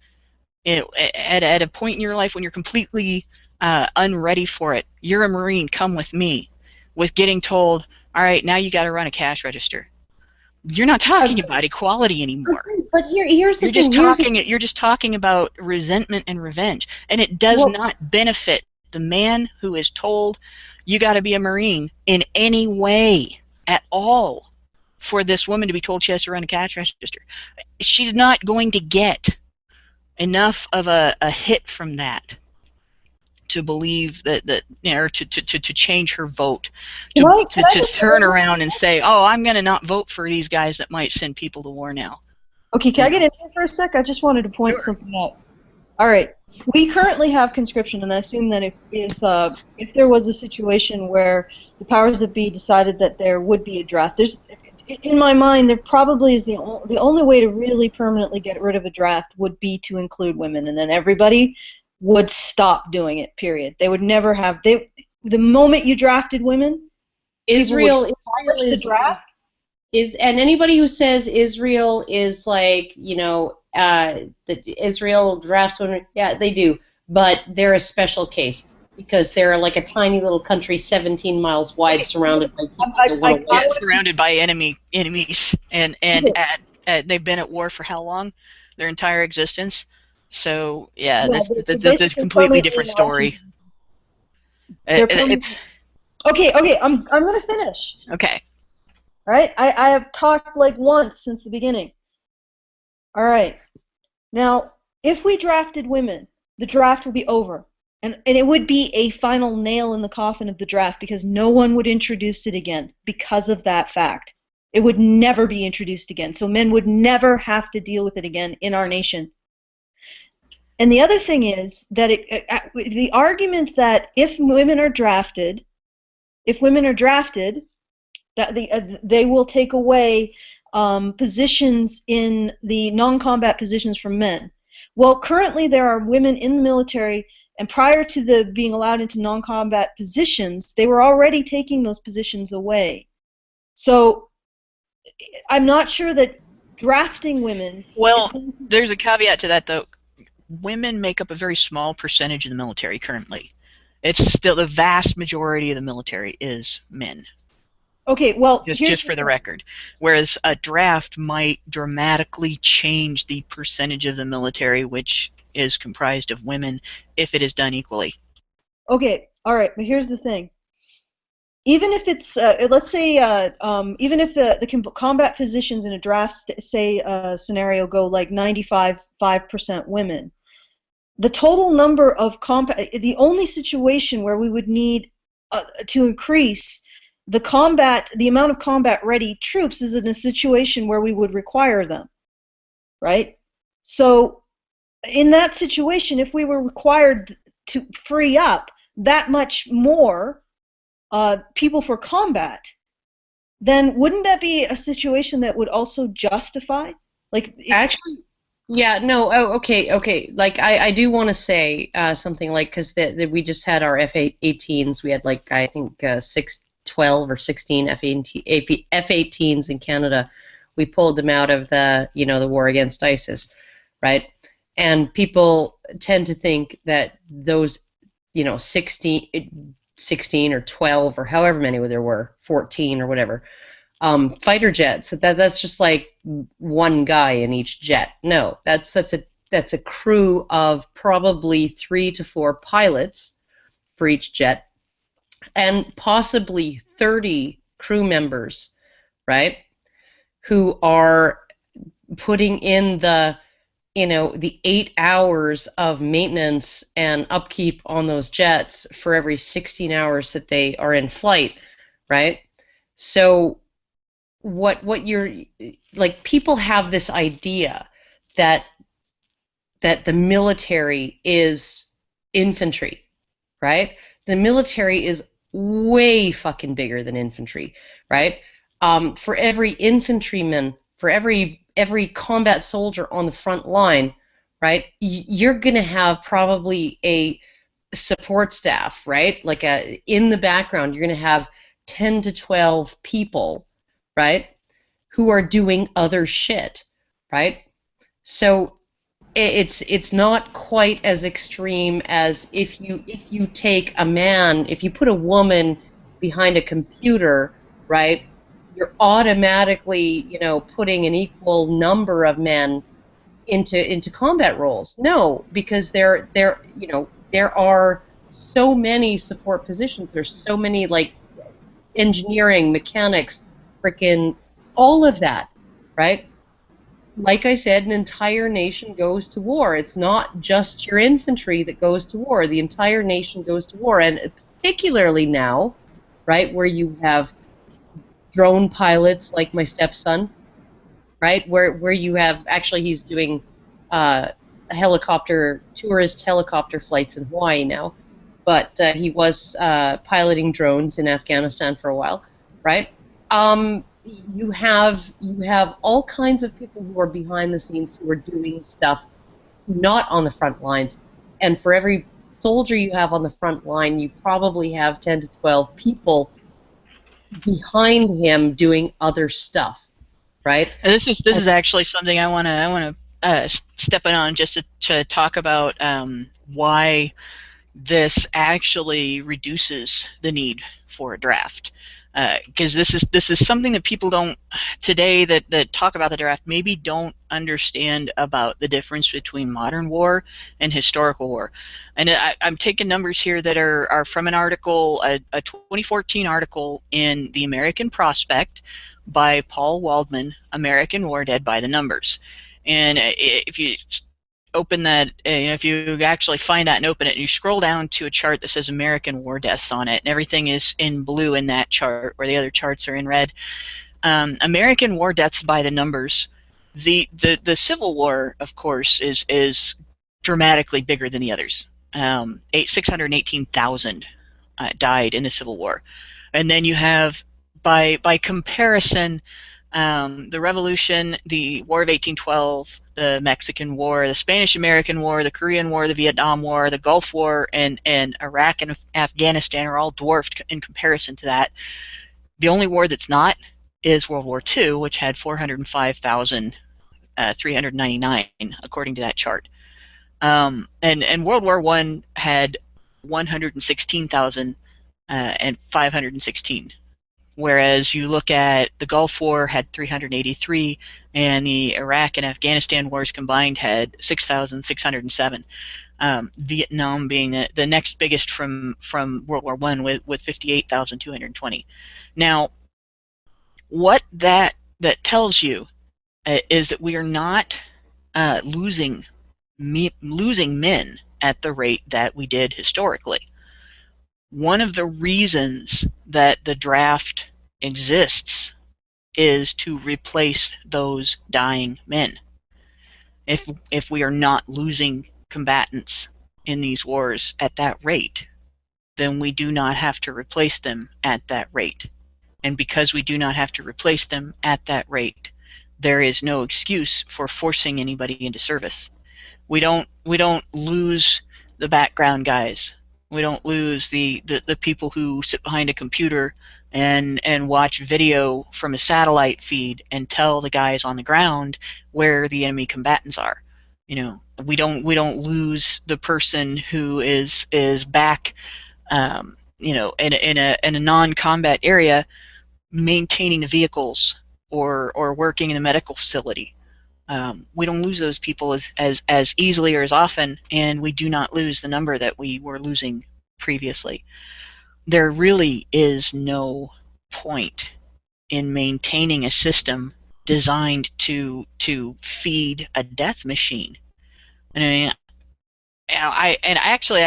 A: at a point in your life when you're completely unready for it, you're a Marine, come with me, with getting told, all right, now you got to run a cash register. You're not talking about equality anymore.
C: But here's the thing.
A: You're just talking about resentment and revenge, and it does not benefit the man who is told you got to be a Marine in any way at all for this woman to be told she has to run a cash register. She's not going to get enough of a hit from that to believe that or to change her vote, to turn around and say, oh, I'm going to not vote for these guys that might send people to war now.
B: Okay, can I get in here for a sec? I just wanted to point something out. All right, we currently have conscription, and I assume that if there was a situation where the powers that be decided that there would be a draft, in my mind, there probably is the only way to really permanently get rid of a draft would be to include women, and then everybody would stop doing it, period. They would never have... The moment you drafted women,
C: Israel is
B: the draft.
C: And anybody who says Israel is like, that Israel drafts women, yeah, they do. But they're a special case because they're like a tiny little country 17 miles wide surrounded by people.
A: Surrounded by enemies. And they've been at war for how long? Their entire existence. So that's a completely different story.
B: Okay, I'm gonna finish.
A: Okay.
B: All right, I have talked like once since the beginning. All right, now if we drafted women, the draft would be over, and it would be a final nail in the coffin of the draft because no one would introduce it again because of that fact. It would never be introduced again, so men would never have to deal with it again in our nation. And the other thing is that the argument that if women are drafted, that they will take away positions in the non-combat positions from men. Well, currently there are women in the military, and prior to being allowed into non-combat positions, they were already taking those positions away. So I'm not sure that drafting women...
A: Well, there's a caveat to that, though. Women make up a very small percentage of the military currently. It's still the vast majority of the military is men.
B: Okay, well,
A: just for the record. Whereas a draft might dramatically change the percentage of the military which is comprised of women if it is done equally. Okay,
B: all right, but here's the thing. Even if it's, let's say, even if the combat positions in a draft, say, scenario go like 95% women, the total number of the only situation where we would need to increase the amount of combat-ready troops is in a situation where we would require them, right? So in that situation, if we were required to free up that much more people for combat, then wouldn't that be a situation that would also justify?
C: Actually, yeah, no, oh, okay. Like, I do want to say something, like, because we just had our F-18s. We had, like, I think 12 or 16 F-18s in Canada. We pulled them out of the war against ISIS, right? And people tend to think that those 16 or 12 or however many there were, 14 or whatever, fighter jets, that's just like one guy in each jet. No, that's a crew of probably 3 to 4 pilots for each jet, and possibly 30 crew members, right, who are putting in the 8 hours of maintenance and upkeep on those jets for every 16 hours that they are in flight, right? So what you're, like, people have this idea that the military is infantry, right? The military is way fucking bigger than infantry, right? For every infantryman, for every combat soldier on the front line, right, you're going to have probably a support staff, right? Like in the background, you're going to have 10 to 12 people, right, who are doing other shit, right? So it's not quite as extreme as if you take a man, if you put a woman behind a computer, right, you're automatically, putting an equal number of men into combat roles. No, because there are so many support positions. There's so many, like, engineering, mechanics, frickin' all of that, right? Like I said, an entire nation goes to war. It's not just your infantry that goes to war. The entire nation goes to war, and particularly now, right, where you have drone pilots like my stepson, right, where you have, actually, he's doing tourist helicopter flights in Hawaii now, but he was piloting drones in Afghanistan for a while, right? You have all kinds of people who are behind the scenes who are doing stuff not on the front lines, and for every soldier you have on the front line, you probably have 10 to 12 people behind him doing other stuff, right?
A: And this is actually something I want to step in on, just to talk about why this actually reduces the need for a draft. Because this is something that people don't today that talk about the draft maybe don't understand about the difference between modern war and historical war. And I'm taking numbers here that are from an article, a 2014 article in the American Prospect by Paul Waldman, American War Dead by the Numbers. And if you open that, if you actually find that and open it, and you scroll down to a chart that says American war deaths on it, and everything is in blue in that chart, where the other charts are in red. American war deaths by the numbers. The Civil War, of course, is dramatically bigger than the others. 618,000 died in the Civil War. And then you have, by comparison, the Revolution, the War of 1812, the Mexican War, the Spanish-American War, the Korean War, the Vietnam War, the Gulf War, and Iraq and Afghanistan are all dwarfed in comparison to that. The only war that's not is World War II, which had 405,399, according to that chart. And World War I had 116,516. Whereas you look at the Gulf War had 383, and the Iraq and Afghanistan wars combined had 6,607. Vietnam being the next biggest from World War I with 58,220. Now, what that tells you is that we are not losing men at the rate that we did historically. One of the reasons that the draft exists is to replace those dying men. If we are not losing combatants in these wars at that rate, then we do not have to replace them at that rate. And because we do not have to replace them at that rate, there is no excuse for forcing anybody into service. We don't lose the background guys. We don't lose the people who sit behind a computer and watch video from a satellite feed and tell the guys on the ground where the enemy combatants are. We don't lose the person who is back, in a non-combat area, maintaining the vehicles or working in a medical facility. We don't lose those people as easily or as often, and we do not lose the number that we were losing previously. There really is no point in maintaining a system designed to feed a death machine. And I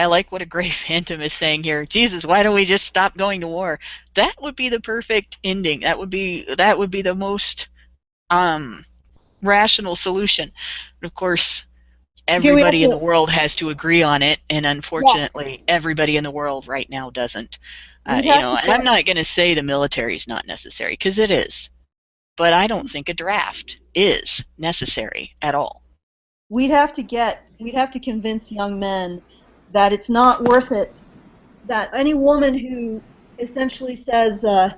A: like what a Grey Phantom is saying here. Jesus, why don't we just stop going to war? That would be the perfect ending. That would be the most rational solution. But of course, everybody in the world has to agree on it, and unfortunately, everybody in the world right now doesn't. And I'm not going to say the military is not necessary, because it is, but I don't think a draft is necessary at all.
B: We'd have to convince young men that it's not worth it. That any woman who essentially says, I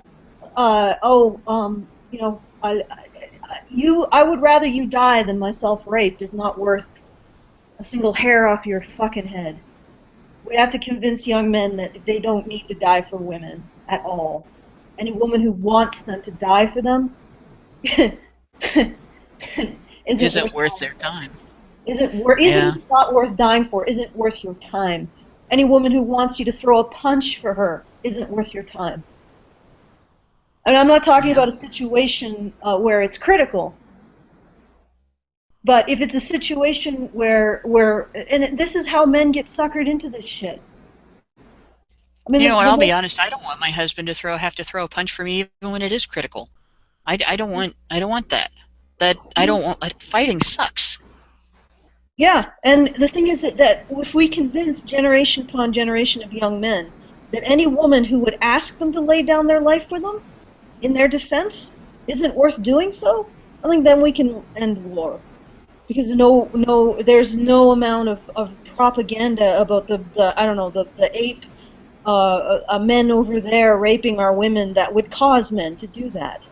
B: would rather you die than myself raped is not worth a single hair off your fucking head. We have to convince young men that they don't need to die for women at all. Any woman who wants them to die for them
A: isn't worth their time.
B: Isn't not worth dying for, isn't worth your time. Any woman who wants you to throw a punch for her isn't worth your time. And I'm not talking about a situation where it's critical, but if it's a situation where and this is how men get suckered into this shit. I mean,
A: I'll be honest. I don't want my husband to have to throw a punch for me even when it is critical. I don't want that. Fighting sucks.
B: Yeah, and the thing is that if we convince generation upon generation of young men that any woman who would ask them to lay down their life for them in their defense isn't worth doing so, I think then we can end war. Because there's no amount of propaganda about the ape men over there raping our women that would cause men to do that.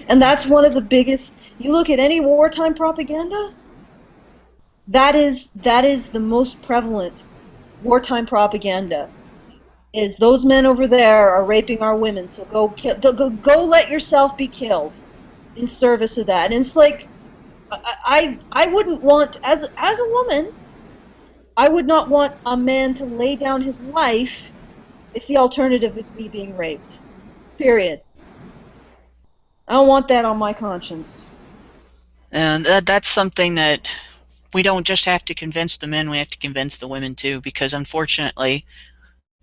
B: And that's one of the biggest. You look at any wartime propaganda, that is the most prevalent wartime propaganda. Is those men over there are raping our women, so go let yourself be killed in service of that. And it's like, I wouldn't want, as a woman, I would not want a man to lay down his life if the alternative is me being raped. Period. I don't want that on my conscience.
A: And that's something that we don't just have to convince the men, we have to convince the women too, because unfortunately,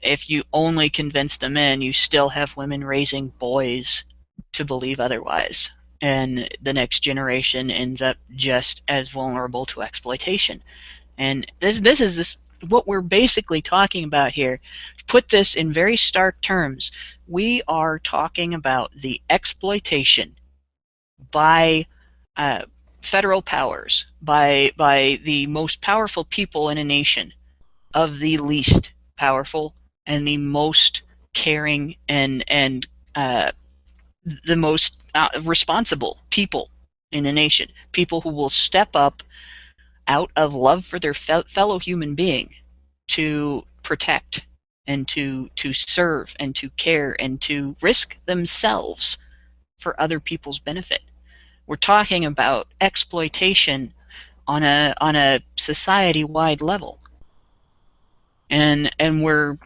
A: if you only convince the men, you still have women raising boys to believe otherwise. and the next generation ends up just as vulnerable to exploitation. And this is what we're basically talking about here. Put this in very stark terms. We are talking about the exploitation by federal powers, by the most powerful people in a nation, of the least powerful and the most caring and the most responsible people in a nation. People who will step up out of love for their fellow human being to protect and to serve and to care and to risk themselves for other people's benefit. We're talking about exploitation on a society-wide level, and we're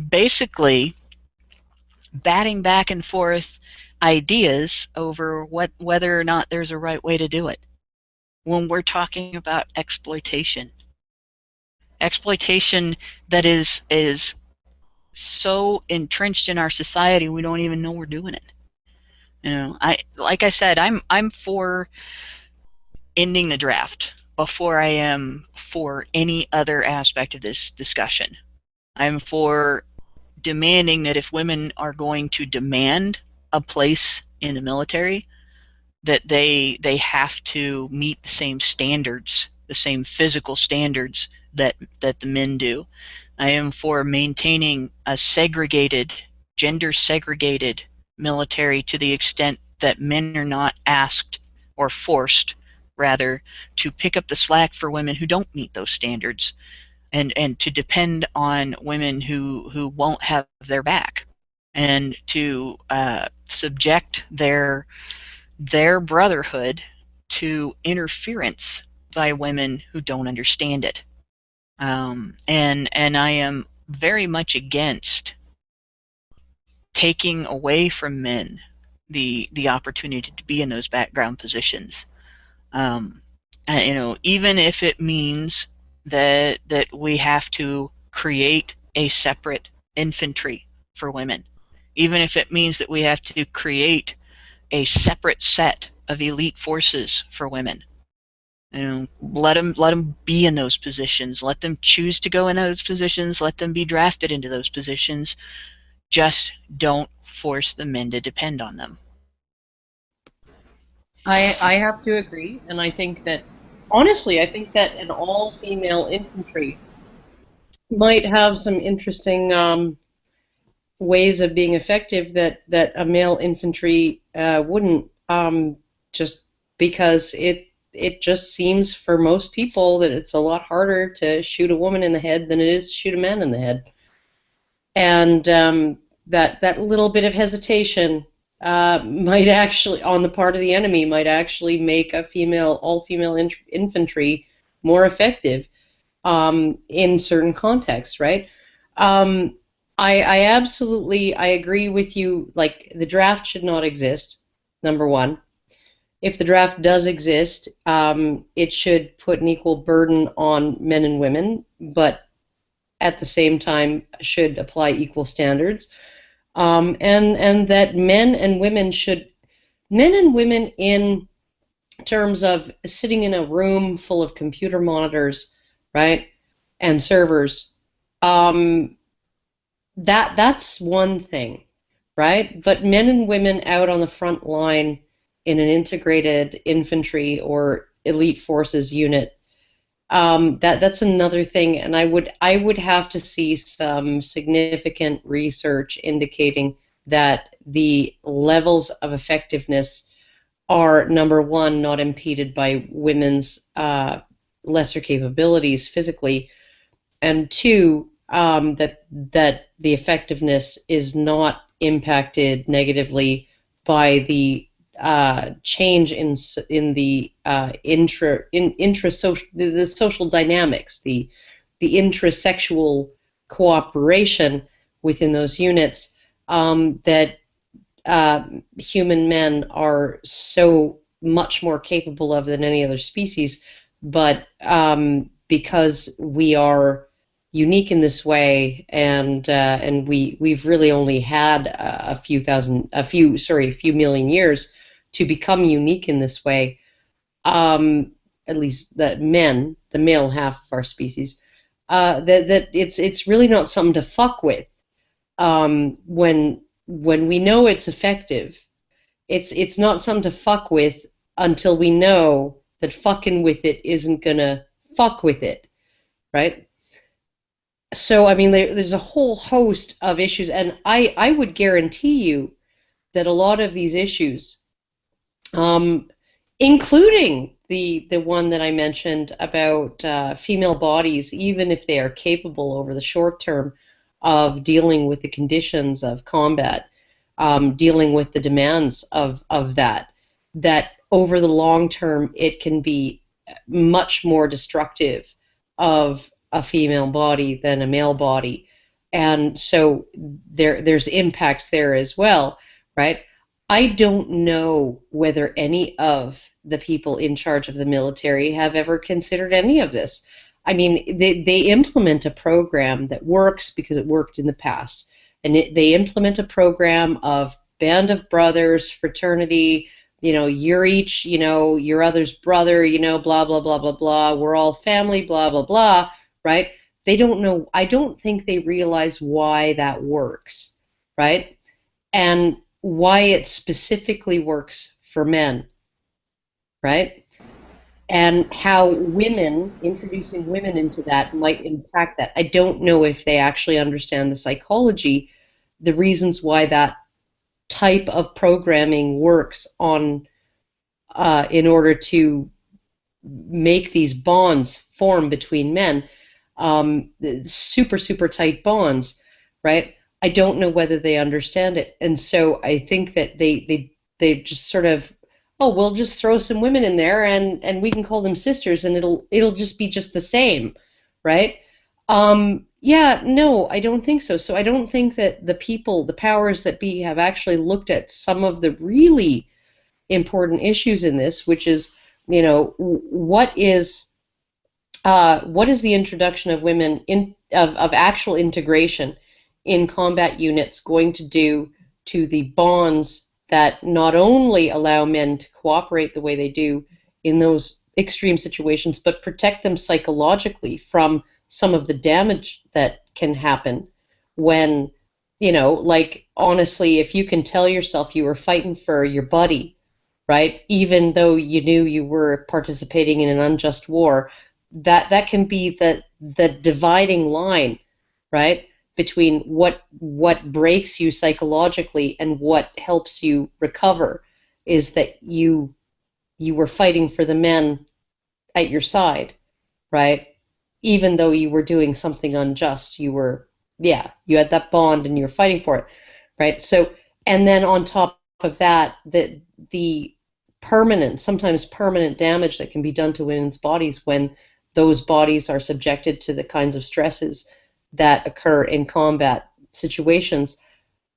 A: basically batting back and forth ideas over whether or not there's a right way to do it. When we're talking about exploitation that is so entrenched in our society we don't even know we're doing it. You know, like I said, I'm for ending the draft before I am for any other aspect of this discussion. I'm for demanding that if women are going to demand a place in the military, that they have to meet the same standards, the same physical standards that the men do. I am for maintaining a segregated, gender segregated military to the extent that men are not asked or forced, rather, to pick up the slack for women who don't meet those standards, and to depend on women who won't have their back, and to subject their brotherhood to interference by women who don't understand it. And I am very much against taking away from men the opportunity to be in those background positions. You know, even if it means that we have to create a separate infantry for women, even if it means that we have to create a separate set of elite forces for women. You know, let them be in those positions. Let them choose to go in those positions. Let them be drafted into those positions. Just don't force the men to depend on them.
C: I have to agree, and I think that, honestly, I think that an all-female infantry might have some interesting ways of being effective that a male infantry wouldn't, just because it just seems for most people that it's a lot harder to shoot a woman in the head than it is to shoot a man in the head. And that little bit of hesitation might actually, on the part of the enemy, might actually make a all-female infantry more effective in certain contexts, right? I absolutely, I agree with you. Like, the draft should not exist, number one. If the draft does exist, it should put an equal burden on men and women, but at the same time should apply equal standards. And that men and women in terms of sitting in a room full of computer monitors, right, and servers, that's one thing, right? But men and women out on the front line in an integrated infantry or elite forces unit, that's another thing, and I would have to see some significant research indicating that the levels of effectiveness are, number one, not impeded by women's lesser capabilities physically, and two, that the effectiveness is not impacted negatively by the change in the the social dynamics, the intrasexual cooperation within those units, that human men are so much more capable of than any other species, but because we are unique in this way, and we've really only had a few million years to become unique in this way, at least the men, the male half of our species, that it's really not something to fuck with. When we know it's effective, it's not something to fuck with until we know that fucking with it isn't gonna fuck with it, right? So I mean, there's a whole host of issues, and I would guarantee you that a lot of these issues, including the one that I mentioned about female bodies, even if they are capable over the short term of dealing with the conditions of combat, dealing with the demands of that over the long term it can be much more destructive of a female body than a male body. And so there's impacts there as well, right? I don't know whether any of the people in charge of the military have ever considered any of this. I mean, they implement a program that works because it worked in the past. And they implement a program of band of brothers, fraternity, you're each, your other's brother, blah, blah, blah, blah, blah. We're all family, blah, blah, blah, right? They don't know. I don't think they realize why that works, right? And why it specifically works for men, right? And how introducing women into that might impact that. I don't know if they actually understand the psychology, the reasons why that type of programming works in order to make these bonds form between men, super, super tight bonds, right? I don't know whether they understand it. And so I think that they just sort of, oh, we'll just throw some women in there and we can call them sisters and it'll just be just the same, right? Yeah, no, I don't think so. So I don't think that the powers that be have actually looked at some of the really important issues in this, which is, what is the introduction of women of actual integration in combat units going to do to the bonds that not only allow men to cooperate the way they do in those extreme situations, but protect them psychologically from some of the damage that can happen when, like, honestly, if you can tell yourself you were fighting for your buddy, right, even though you knew you were participating in an unjust war, that can be the dividing line, right, between what breaks you psychologically and what helps you recover, is that you were fighting for the men at your side, right? Even though you were doing something unjust, you had that bond and you're fighting for it, right? So, and then on top of that, the sometimes permanent damage that can be done to women's bodies when those bodies are subjected to the kinds of stresses that occur in combat situations.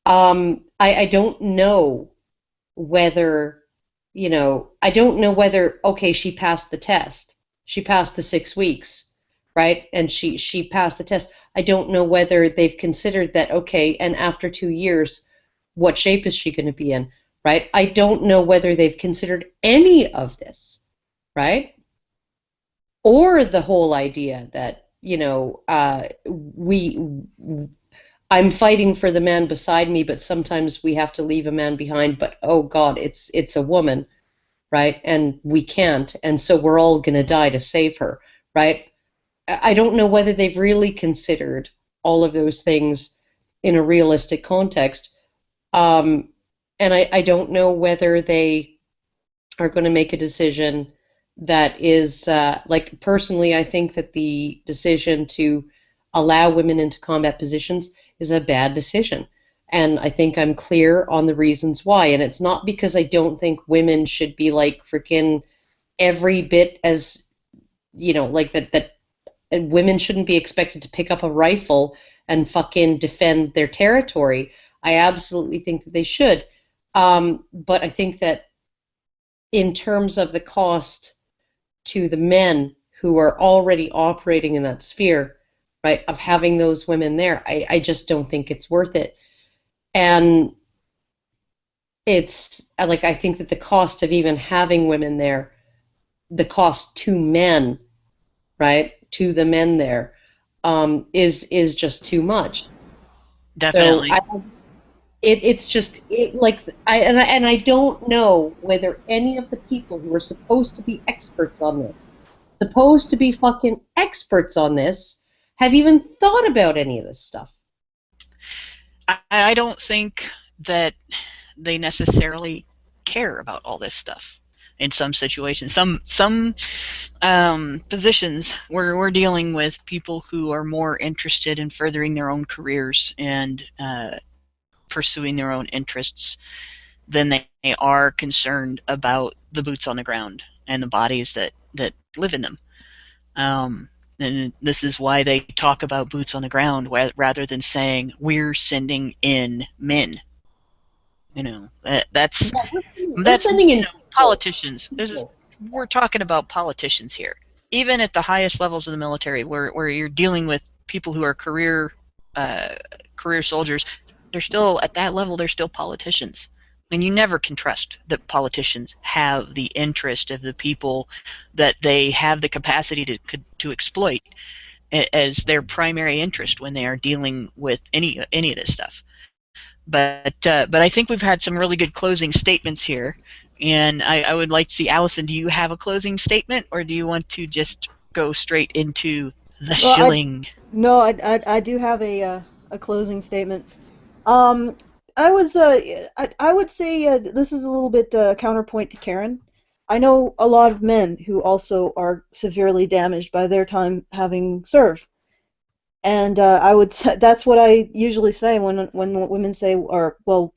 C: I don't know whether, okay, she passed the test. She passed the 6 weeks, right? And she passed the test. I don't know whether they've considered that, okay, and after 2 years, what shape is she going to be in, right? I don't know whether they've considered any of this, right? Or the whole idea that, I'm fighting for the man beside me, but sometimes we have to leave a man behind, but oh God, it's a woman, right? And we can't, and so we're all going to die to save her, right? I don't know whether they've really considered all of those things in a realistic context, and I don't know whether they are going to make a decision that is, like, personally, I think that the decision to allow women into combat positions is a bad decision. And I think I'm clear on the reasons why. And it's not because I don't think women should be, like, freaking every bit as, like that women shouldn't be expected to pick up a rifle and fucking defend their territory. I absolutely think that they should. But I think that in terms of the cost to the men who are already operating in that sphere, right, of having those women there, I just don't think it's worth it. And it's like I think that the cost of even having women there, the cost to men, right, to the men there, is just too much. So
A: Definitely.
C: it's just like I don't know whether any of the people who are supposed to be experts on this, supposed to be fucking experts on this, have even thought about any of this stuff.
A: I don't think that they necessarily care about all this stuff in some situations. Some positions where we're dealing with people who are more interested in furthering their own careers and pursuing their own interests than they are concerned about the boots on the ground and the bodies that live in them. And this is why they talk about boots on the ground rather than saying we're sending in men. You know, that's
C: Yeah, we're
A: that's
C: sending in
A: politicians.
C: people.
A: We're talking about politicians here. Even at the highest levels of the military, where you're dealing with people who are uh, career soldiers, they're still at that level. They're still politicians, and you never can trust that politicians have the interest of the people that they have the capacity to exploit as their primary interest when they are dealing with any of this stuff. But I think we've had some really good closing statements here, and I would like to see, Allison, do you have a closing statement, or do you want to just go straight into the
B: Well,
A: shilling?
B: I do have a closing statement. I would say this is a little bit counterpoint to Karen. I know a lot of men who also are severely damaged by their time having served, and that's what I usually say when women say, or well,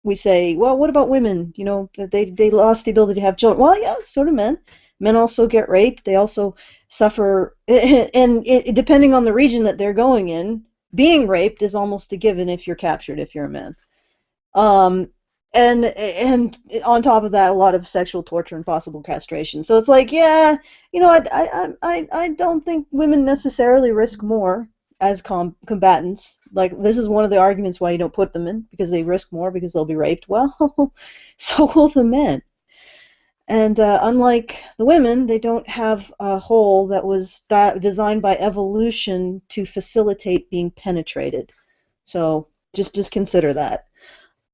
B: we say, well, what about women? You know, that they lost the ability to have children. Well, yeah, so do men. Men also get raped. They also suffer, and depending on the region that they're going in, being raped is almost a given if you're captured if you're a man. Um, and on top of that, a lot of sexual torture and possible castration. So it's like, yeah, you know, I don't think women necessarily risk more as combatants. Like, this is one of the arguments why you don't put them in, because they risk more because they'll be raped. Well, so will the men. And unlike the women, they don't have a hole that was designed by evolution to facilitate being penetrated. So just consider that.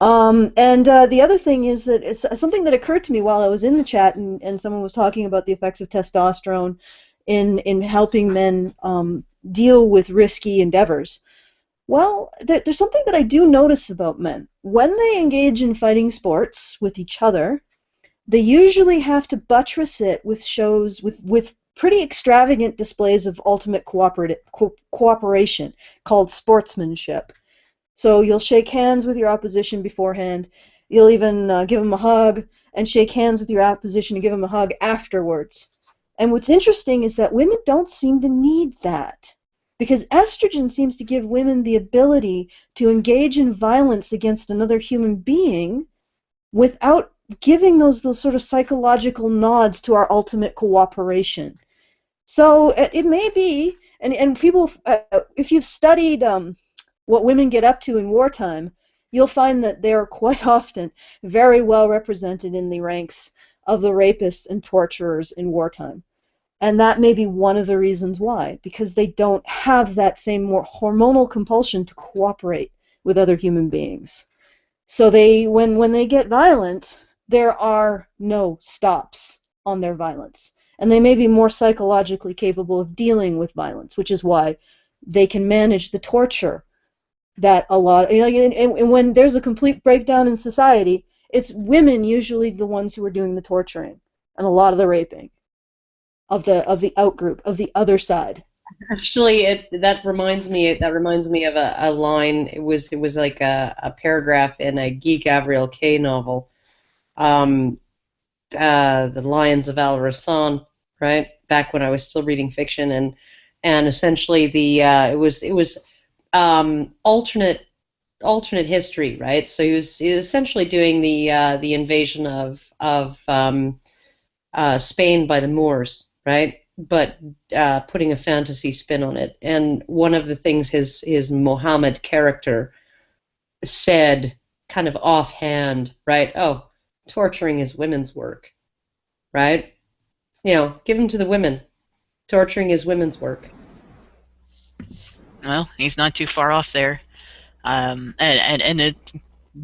B: And the other thing is that it's something that occurred to me while I was in the chat, and someone was talking about the effects of testosterone in helping men deal with risky endeavors. Well, there's something that I do notice about men. When they engage in fighting sports with each other, they usually have to buttress it with shows with pretty extravagant displays of ultimate cooperation called sportsmanship. So you'll shake hands with your opposition beforehand. You'll even give them a hug and shake hands with your opposition and give them a hug afterwards. And what's interesting is that women don't seem to need that, because estrogen seems to give women the ability to engage in violence against another human being without giving those sort of psychological nods to our ultimate cooperation. So it may be, and people, if you've studied what women get up to in wartime, you'll find that they're quite often very well represented in the ranks of the rapists and torturers in wartime. And that may be one of the reasons why, because they don't have that same more hormonal compulsion to cooperate with other human beings. So when they get violent, there are no stops on their violence. And they may be more psychologically capable of dealing with violence, which is why they can manage the torture that a lot, you know, and when there's a complete breakdown in society, it's women usually the ones who are doing the torturing and a lot of the raping of the outgroup, of the other side.
C: Actually, that reminds me of a line. It was like a paragraph in a Guy Gavriel Kay novel, um, The Lions of Al-Rassan, right? Back when I was still reading fiction, and essentially it was alternate history, right? So he was essentially doing the invasion of Spain by the Moors, right? But putting a fantasy spin on it. And one of the things his Mohammed character said kind of offhand, right? Oh, torturing is women's work, right? Give them to the women. Torturing is women's work.
A: Well, he's not too far off there.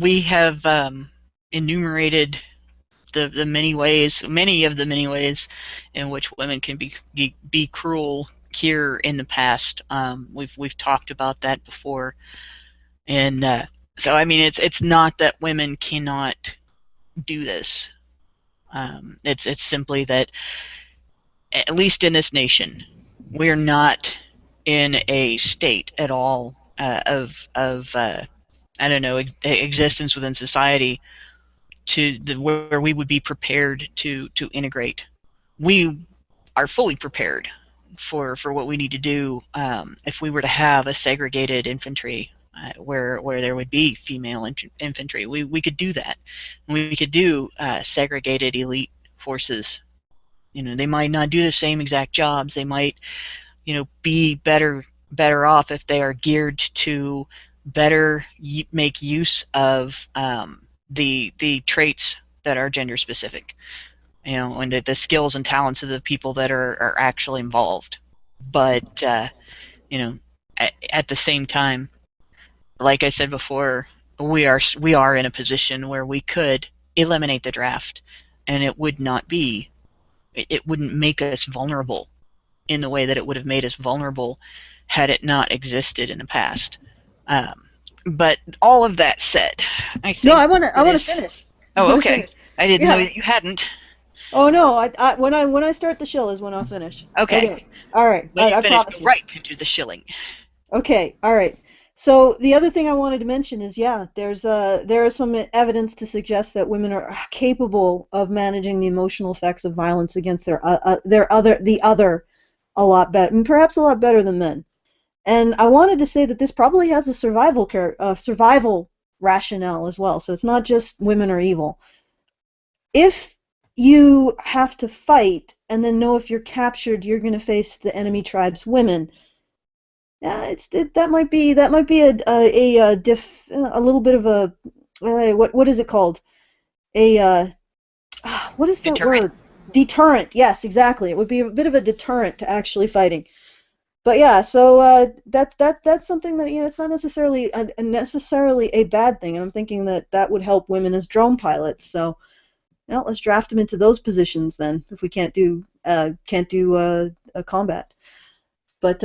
A: We have enumerated many of the many ways in which women can be cruel here in the past. We've talked about that before, and so I mean it's not that women cannot do this. It's simply that, at least in this nation, we're not in a state at all of I don't know, existence within society where we would be prepared to integrate. We are fully prepared for what we need to do if we were to have a segregated infantry where there would be female infantry. We could do that. We could do segregated elite forces. They might not do the same exact jobs. They might, be better off if they are geared to better make use of the traits that are gender specific, and the skills and talents of the people that are actually involved. But at the same time, like I said before, we are in a position where we could eliminate the draft, and it wouldn't make us vulnerable in the way that it would have made us vulnerable had it not existed in the past. But all of that said, I think
B: No, I want to finish.
A: Oh, okay. I didn't know that you hadn't.
B: Oh no! When I start the shill is when I'll finish.
A: Okay.
B: All right. I promise you.
A: Right into the shilling.
B: Okay. All right. So the other thing I wanted to mention is, there is some evidence to suggest that women are capable of managing the emotional effects of violence against the other a lot better, and perhaps a lot better than men. And I wanted to say that this probably has a survival rationale as well. So it's not just women are evil. If you have to fight and then know if you're captured, you're going to face the enemy tribe's women. Yeah, that might be a little bit of a what is it called? What is that word? Deterrent. Yes, exactly. It would be a bit of a deterrent to actually fighting. But yeah, so that's something that it's not necessarily a bad thing, and I'm thinking that would help women as drone pilots. So, let's draft them into those positions then, if we can't do a combat. But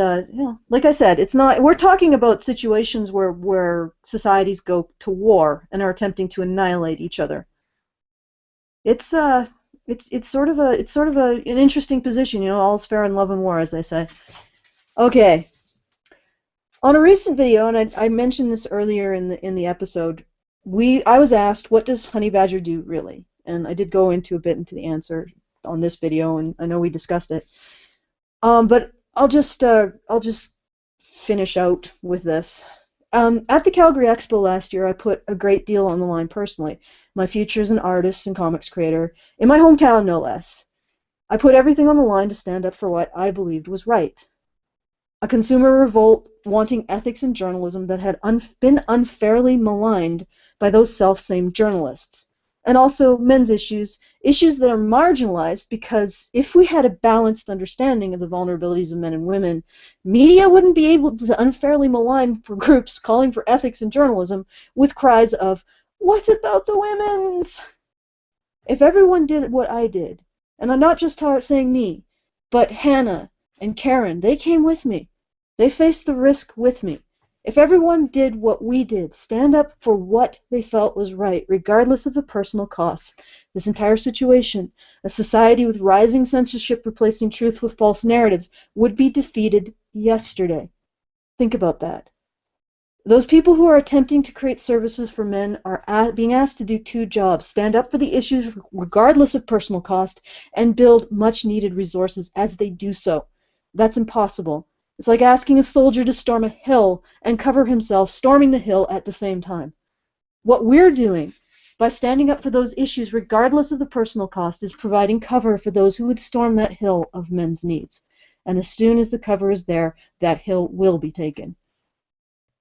B: like I said, it's not. We're talking about situations where societies go to war and are attempting to annihilate each other. It's sort of an interesting position. All's fair in love and war, as they say. Okay. On a recent video, and I mentioned this earlier in the episode, I was asked, what does honey badger do really? And I did go into the answer on this video, and I know we discussed it. But I'll just finish out with this. At the Calgary Expo last year, I put a great deal on the line personally. My future as an artist and comics creator, in my hometown no less. I put everything on the line to stand up for what I believed was right. A consumer revolt wanting ethics in journalism that had been unfairly maligned by those self-same journalists. And also men's issues that are marginalized, because if we had a balanced understanding of the vulnerabilities of men and women, media wouldn't be able to unfairly malign for groups calling for ethics in journalism with cries of, "What about the women's?" If everyone did what I did, and I'm not just saying me, but Hannah and Karen, they came with me. They faced the risk with me. If everyone did what we did, stand up for what they felt was right, regardless of the personal costs, this entire situation, a society with rising censorship replacing truth with false narratives, would be defeated yesterday. Think about that. Those people who are attempting to create services for men are being asked to do two jobs: stand up for the issues regardless of personal cost, and build much-needed resources as they do so. That's impossible. It's like asking a soldier to storm a hill and cover himself storming the hill at the same time. What we're doing by standing up for those issues regardless of the personal cost is providing cover for those who would storm that hill of men's needs. And as soon as the cover is there, that hill will be taken.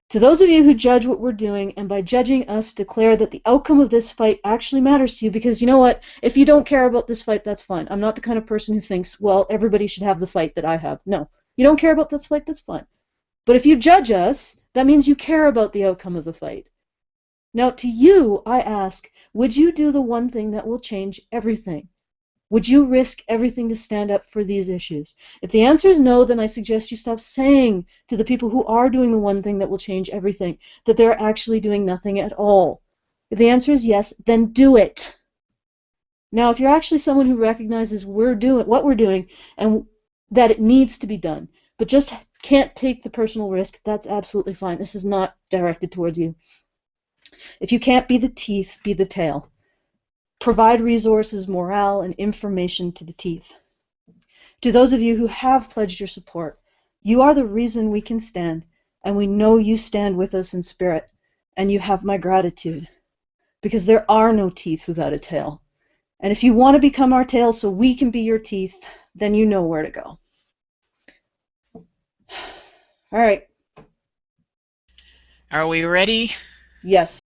B: To those of you who judge what we're doing and by judging us declare that the outcome of this fight actually matters to you, because you know what? If you don't care about this fight, that's fine. I'm not the kind of person who thinks, well, everybody should have the fight that I have. No. You don't care about this fight, that's fine. But if you judge us, that means you care about the outcome of the fight. Now, to you, I ask, would you do the one thing that will change everything? Would you risk everything to stand up for these issues? If the answer is no, then I suggest you stop saying to the people who are doing the one thing that will change everything that they're actually doing nothing at all. If the answer is yes, then do it. Now, if you're actually someone who recognizes what we're doing and that it needs to be done, but just can't take the personal risk, that's absolutely fine. This is not directed towards you. If you can't be the teeth, be the tail. Provide resources, morale, and information to the teeth. To those of you who have pledged your support, you are the reason we can stand, and we know you stand with us in spirit, and you have my gratitude, because there are no teeth without a tail. And if you want to become our tail so we can be your teeth, then you know where to go. All right.
A: Are we ready?
B: Yes.